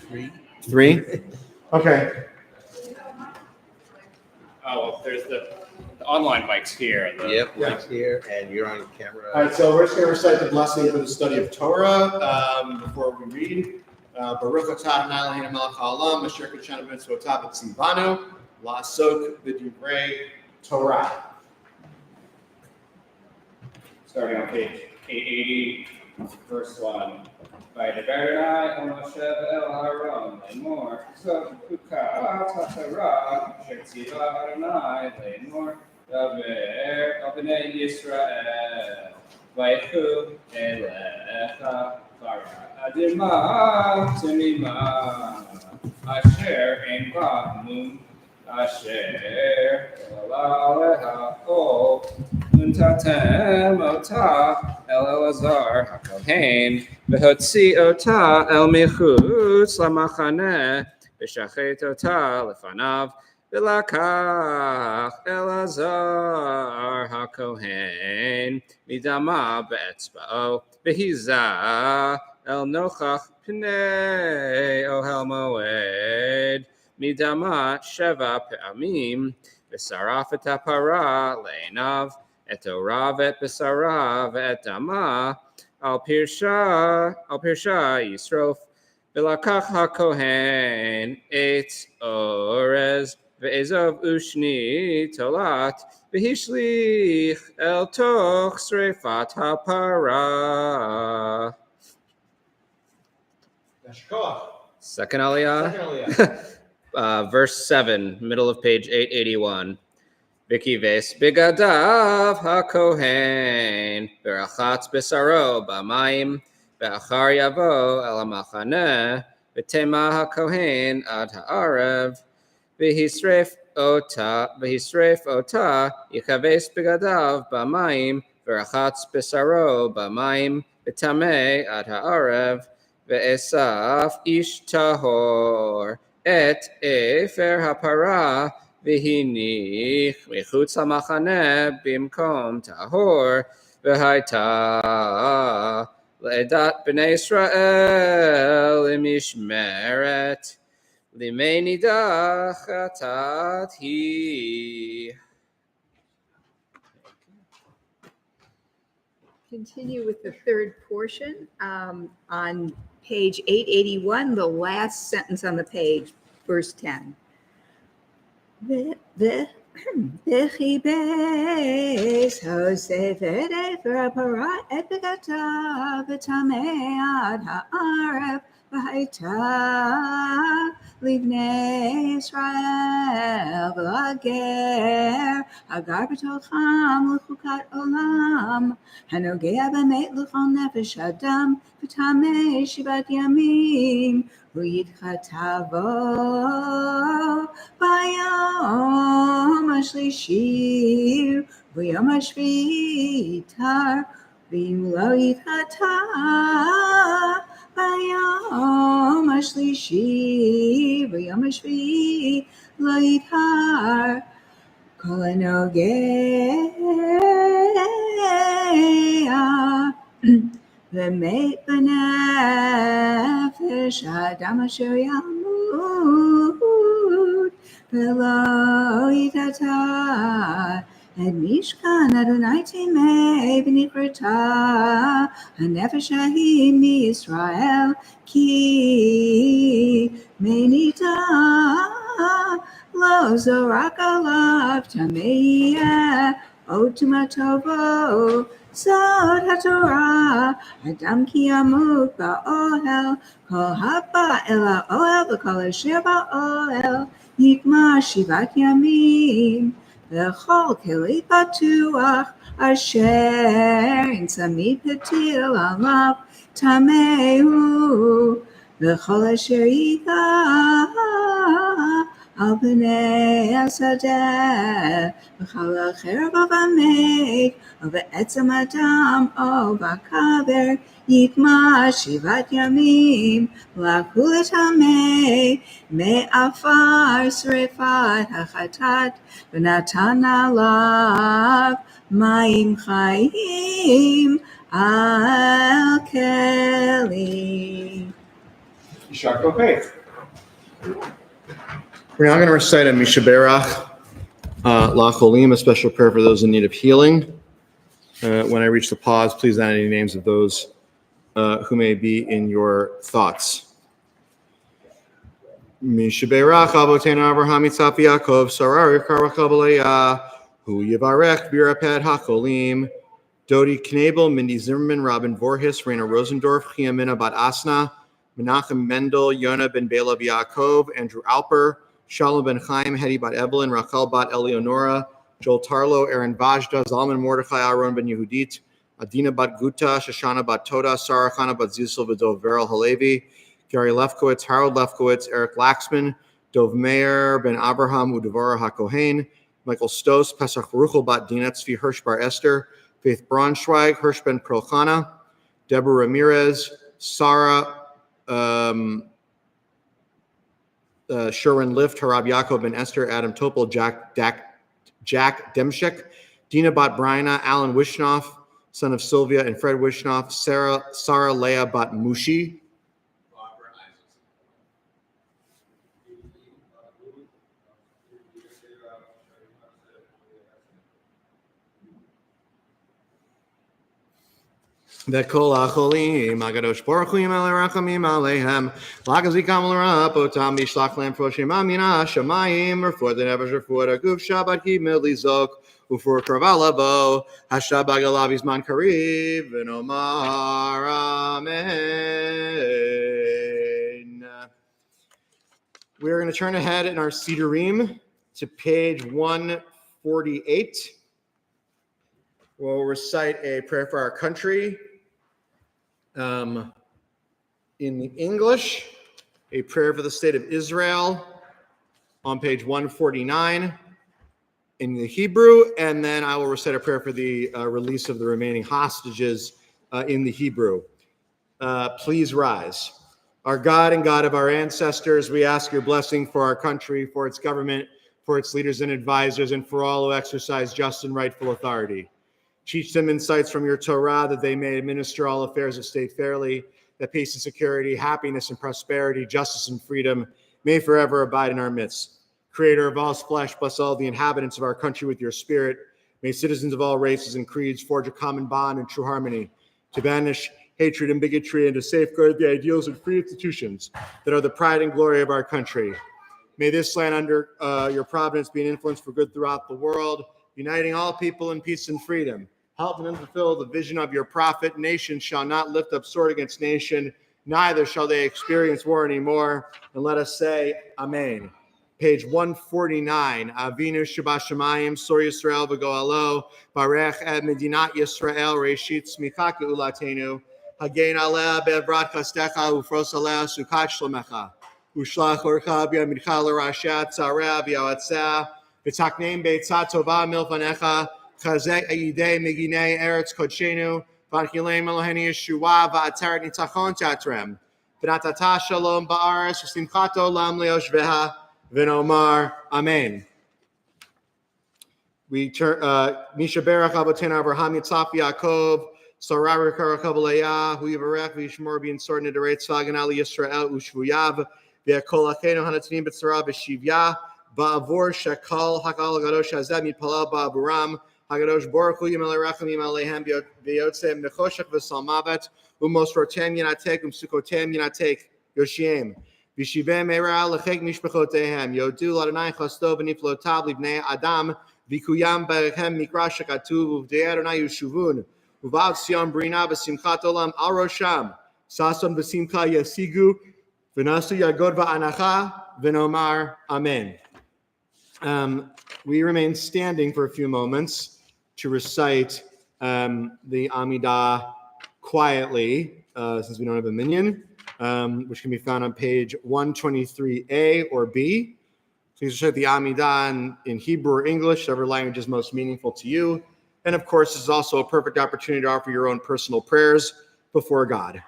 3. 3? Okay. Oh, well, there's the online mics here. Yep, Yeah. Mike's here, and you're on camera. All right, so we're just going to recite the blessing for the study of Torah before we read. Baruch atah Adonai Eloheinu melech haolam, asher kidshanu b'mitzvotah v'tzivanu, la'asok b'divrei Torah. Starting on page 880, verse 1. By the Adonai, O Moshe ve'el Aaron, lemor, zot chukat haTorah, asher tziva Adonai, lemor, daber al bnei Yisrael, vaychu elecha bara adimah temimah, asher ein ba mum, asher ela aleha ol, untatem ota el Elazar hakohen, v'hotzi ota el michutz lamachaneh, v'shachet ota lefanav, v'lakach Elazar hakohen, midama be'etzba'o, v'hizah el nochach pnei ohel moed, midama sheva pe'amim, v'saraf et hapara le'enav, et orav et b'sarav et dama, al pirsha yisrof, v'lakach hakohen et orez, ve'ezov ushni tolat, v'hishlich el toch srefat hapara. Second aliyah. Verse 7, middle of page 881. V'kives bigadav hakohen, v'rachatz b'saro b'mayim, v'achar yavo el hamachaneh, v'tema hakohen ad ha'arev, v'hisref ota, yichaves bigadav b'mayim, v'rachatz b'saro b'mayim, v'tameh ad ha'arev, v'esaf ish tahor, et efer hapara, v'hinich michutz hamachaneh bimkom tahor, v'haita le'edat b'nei Yisrael imishmeret, limei nidach atat hi. Continue with the third portion on page 881, the last sentence on the page, verse 10. V'chibes hosefet efer hapara et begatav v'tameh ad ha'arev v'haita livnei Yisrael v'lager hagar b'tolcham l'chukat olam hanogea b'met l'chol nefesh adam v'tameh shivat yamim v'yitchatavo bayom hashlishi v'yom hashvi tar v'im lo yitchata bayom hashlishi ביום השביעי לא יטהר. כל הנוגע ומת בנפש האדם אשר ימות ולא יטהר. את משכן אדוני טימא ונכרתה הנפש ההיא מישראל כי מניתה לא זרק עליו טמא יהיה או טומאתו בו. זאת התורה. אדם כי ימות באוהל כל הבא אל האוהל וכל אשר באוהל יטמא 7 ימים. וכל כלי פתוח אשר אין צמיד פתיל עליו טמא הוא. וכל אשר ייגע על פני השדה וכל החרב או במת או בעצם אדם או בקבר יטמא 7 ימים. והוא לטמא מעפר שרפת החטאת ונתן עליו מים חיים על כלים. Yishar Kohe. We're now going to recite a Mishaberach Lacholim, a special prayer for those in need of healing. When I reach the pause, please add any names of those who may be in your thoughts. Mishaberach Avotenu Avraham Yitzhak Yaakov Sarar Yikar Kabaleya Hu Yivarech Biraped Hakolim Dodi Knebel, Mindy Zimmerman, Robin Vorhis, Raina Rosendorf, Chiamina Bat Asna, Menachem Mendel, Yona ben Bela Yaakov, Andrew Alper, Shalom ben Chaim, Hedi bat Evelyn, Rachel bat Eleonora, Joel Tarlo, Aaron Vajda, Zalman Mordechai, Aaron ben Yehudit, Adina bat Guta, Shoshana bat Toda, Sarah Chana bat Zisel, Vidov Verel Halevi, Gary Lefkowitz, Harold Lefkowitz, Eric Laxman, Dov Meir ben Abraham, Udavara HaKohen, Michael Stos, Pesach Baruchel bat Dina, Tzvi Hirsch bar Esther, Faith Braunschweig, Hirsch ben Prochana, Deborah Ramirez, Sarah Sherwin Lift, Harab Yaakov ben Esther, Adam Topol, Jack Demshek, Dina Bat Bryna, Alan Wishnoff, son of Sylvia and Fred Wishnoff, Sarah Leah Bat Mushi, Vekol acholim, Agadosh Baruch Hu Yimel Rachamim Aleihem, Lagazikam L'Rapotam Bishlach Lam Froshim Amina Shamayim, Refuah Denevash Refuah Aguf Shabbat Gimel Lizok, Ufor Kravalabo, Hashabbat Galav Izman Kariv, V'Nomar Amen. We are going to turn ahead in our Sidurim to page 148. We'll recite a prayer for our country. In the English, a prayer for the state of Israel on page 149 in the Hebrew, and then I will recite a prayer for the release of the remaining hostages in the Hebrew. Please rise. Our God and God of our ancestors, we ask your blessing for our country, for its government, for its leaders and advisors, and for all who exercise just and rightful authority. Teach them insights from your Torah that they may administer all affairs of state fairly, that peace and security, happiness and prosperity, justice and freedom may forever abide in our midst. Creator of all flesh, bless all the inhabitants of our country with your spirit. May citizens of all races and creeds forge a common bond in true harmony to banish hatred and bigotry and to safeguard the ideals and free institutions that are the pride and glory of our country. May this land under your providence be an influence for good throughout the world, uniting all people in peace and freedom. Help them fulfill the vision of your prophet. Nation shall not lift up sword against nation, neither shall they experience war anymore. And let us say, Amen. Page 149, Avinu Shabashamayim, Sor Yisrael v'go'alo, Barech et Medinat Yisrael, Reshit Smicha Keulatenu, Hagein alea be'evrat chastecha, Ufros alea sukat shlemecha, Ushlach orcha b'yamidcha l'rashat tzarea v'yawatzea, V'takneim be'etzat tova milfanecha, Chazek Ayidei Meginei Eretz Kodshenu, V'anchilei Meloheni Yeshua, V'ateret Nitachon Tatrem, v'natata shalom ba'aretz v'simchat olam leyoshveha v'nomar amen. We turn Misha Berach Avotena Abraham Yitzhak Yaakov Sarah Karakabalaya Hu Yivarech V'Yishmor B'Yin Sor Nederet Sagan Ali Yisrael Ushvuyav V'Kol Achenu Hanatzanim B'Tzara V'Shivya Ba'avor Shekal Hakal Gadosh Hazem Yitpalal Ba'avuram Hagadosh Baruch Hu Yimel Rechem Yimel Lehem V'Yotzem Mechoshech V'Salmavet Umos Rotem Yinatek Umsukotem Yinatek Yoshiem V'Shivem Eira Lechek Mishpachotehem Yodu Ladonai Chasto V'Niflotav Livnei Adam Vikuyam Berechem Mikra Shekatuv Uvdei Adonai Yushuvun Uvav Sion Brina V'Simchat Olam Al Rosham Sason V'Simcha Yasigu V'Nasu Yagod V'Anacha V'Nomar Amen. We remain standing for a few moments to recite the Amidah quietly, since we don't have a minyan, which can be found on page 123A or B. Please recite the Amidah in Hebrew or English, whichever language is most meaningful to you. And of course, this is also a perfect opportunity to offer your own personal prayers before God.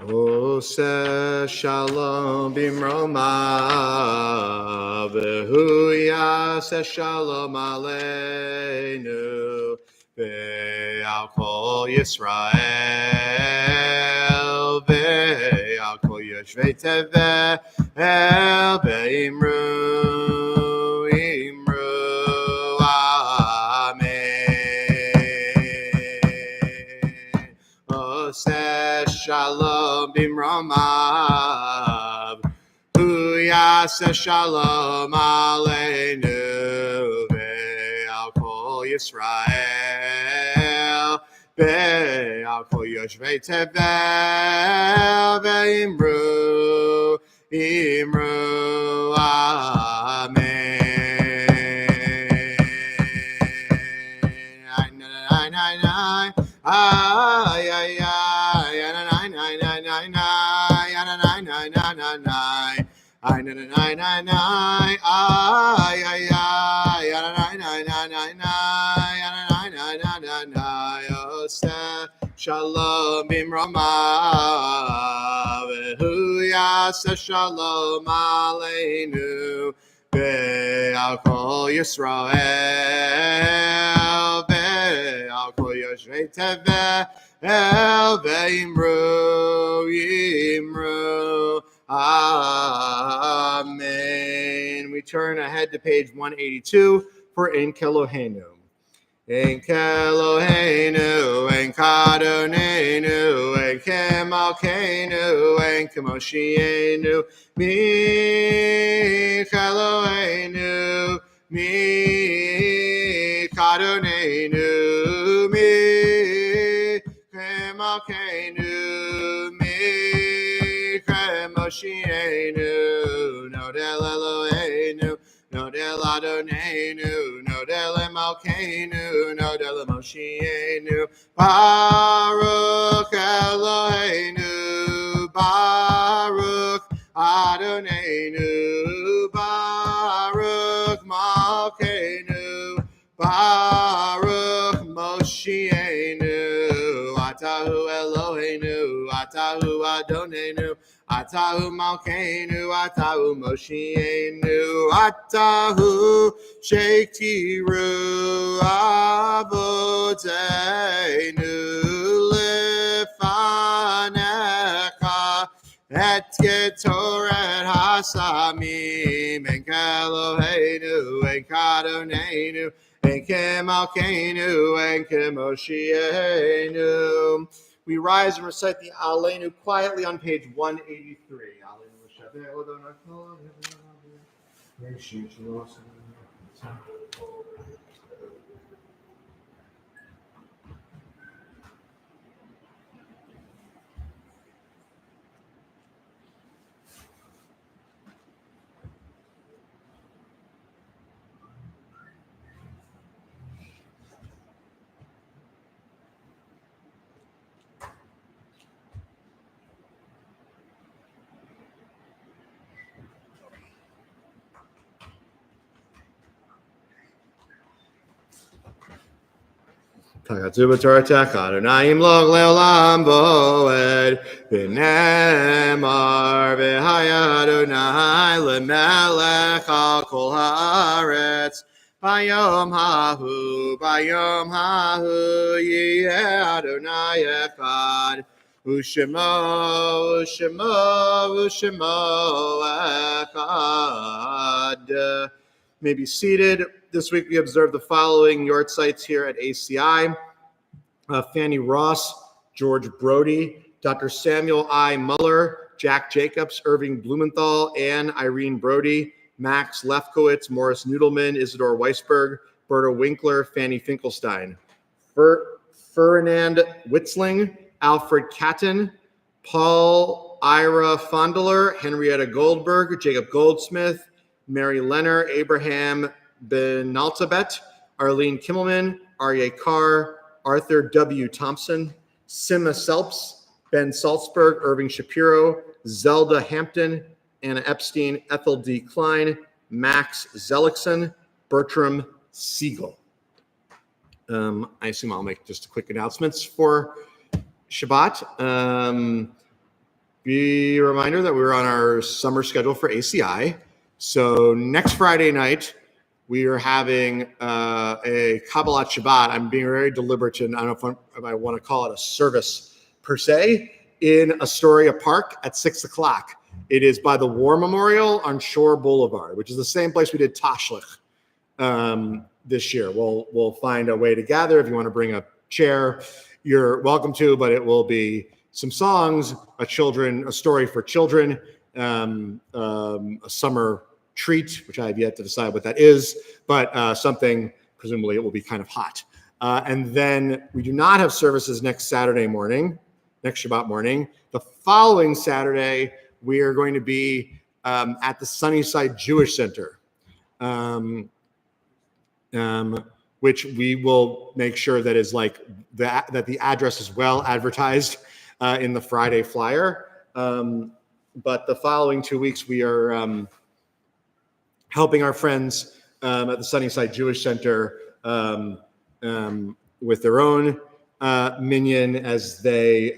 Ose shalom bimroma v'hu yaseh shalom aleinu ve'al kol Yisrael ve'al kol yoshvei tevel ve'imru Shalom bimromav, hu yaseh shalom aleinu ve'al kol Yisrael ve'al kol yoshvei tevel ve'imru amen. Ay, ay, ay. Shalom bimrama v'hu yaseh shalom aleinu ve'al kol Yisrael ve'al kol yoshvei tevel ve'imru amen. We turn ahead to page 182 for In Kelohenu. En Keloheinu, En Kadonenu, En Kemalkeinu, En Kemoshienu, Mi Keloheinu, Mi Kadonenu, Mi Kemalkeinu, Mi Kemoshienu, Nodel Eloheinu, Nodel Adonenu, Nodel Malkeinu, Nodel Moshienu, Baruch Eloheinu, Baruch Adonenu, Baruch Malkeinu, Baruch Moshienu, Atahu Eloheinu, Atahu Adonenu, Atahu Malkeinu, Atahu Moshienu, Atahu Shektiru Avodeinu Lefanecha Et Ketoret Hasamim En Keloheinu, En Kadonenu, En Kemalkeinu, En Kemoshienu. We rise and recite the Aleinu quietly on page 183. Takatsubatortak Adonayim log leolam boed v'nemar v'haya Adonai lemelech al kol haaretz bayom hahu yeh Adonai echad u'shemo echad. May be seated. This week we observed the following yard sites here at ACI. Fanny Ross, George Brody, Dr. Samuel I. Muller, Jack Jacobs, Irving Blumenthal, Ann Irene Brody, Max Lefkowitz, Morris Noodleman, Isidore Weisberg, Berta Winkler, Fanny Finkelstein, Ferdinand Witzling, Alfred Catton, Paul Ira Fondler, Henrietta Goldberg, Jacob Goldsmith, Mary Lenner, Abraham Benaltabet, Arlene Kimmelman, Arye Carr, Arthur W. Thompson, Sima Selps, Ben Salzberg, Irving Shapiro, Zelda Hampton, Anna Epstein, Ethel D. Klein, Max Zellickson, Bertram Siegel. I assume I'll make just quick announcements for Shabbat. Be a reminder that we're on our summer schedule for ACI. So next Friday night, we are having a Kabbalat Shabbat. I'm being very deliberate, and I don't know if I want to call it a service per se, in Astoria Park at 6 o'clock. It is by the War Memorial on Shore Boulevard, which is the same place we did Tashlich this year. We'll find a way to gather. If you want to bring a chair, you're welcome to, but it will be some songs, a story for children, a summer treat, which I have yet to decide what that is, but something, presumably it will be kind of hot. And then we do not have services next Shabbat morning. The following Saturday, we are going to be at the Sunnyside Jewish Center, which we will make sure that is like that the address is well advertised in the Friday flyer. But the following 2 weeks, we are helping our friends at the Sunnyside Jewish Center with their own minyan as they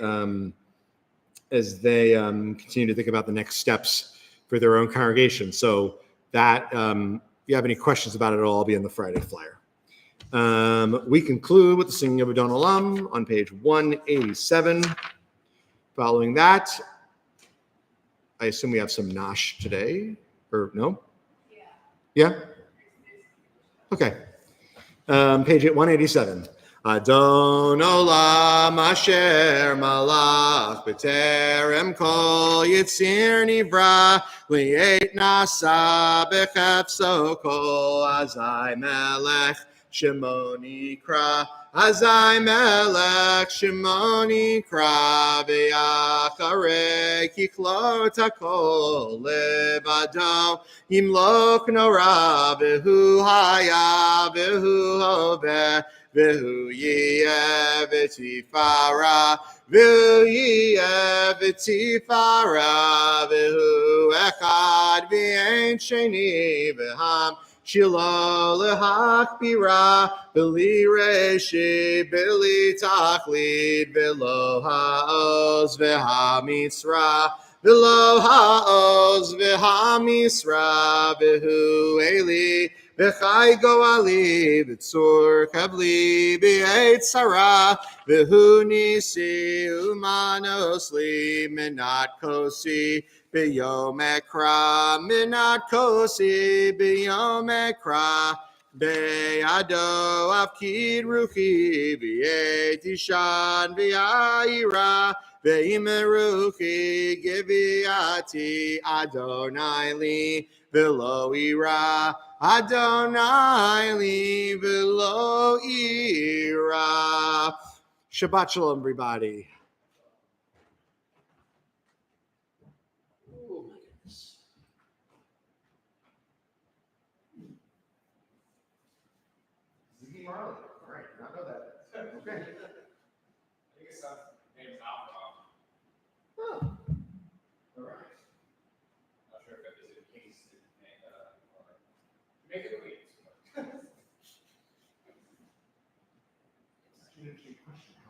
continue to think about the next steps for their own congregation. So that if you have any questions about it, it'll all be in the Friday flyer. We conclude with the singing of Adon Olam on page 187. Following that, I assume we have some Nash today, or no? Yeah? Okay. Page 187. Adon olam asher malach b'terem kol yitzir nivra li'et nasa b'chefso kol azai melech shemoni kra azai melech shemoni kra v'yacharei kiklot hakol levado yimlok nora v'hu haya v'hu hoveh V'hu yeh v'tifara, v'hu yeh v'tifara, v'hu echad v'ein sheni, v'ham shilo lehachbira, v'li reshi, v'li tachlid, v'lo ha'oz v'hamitzra, v'lo ha'oz v'hamisra, v'hu eli, V'chai goali v'tzur kabli b'eit sarah v'hu nisi umanos li minat kosi b'yom ekra minat kosi b'yom ekra be'ado avkid ruchi b'eit ishan v'yayira ve'imeruchi geviati Adonai li v'lo ira Adonai li v'lo ira. Shabbat shalom, everybody. Oh, my goodness. Ziggy Marley. All right, I know that. Okay. I think his son's name is Alpha. Oh. All right. Not sure if it was a case to make it Queens. That's an interesting question.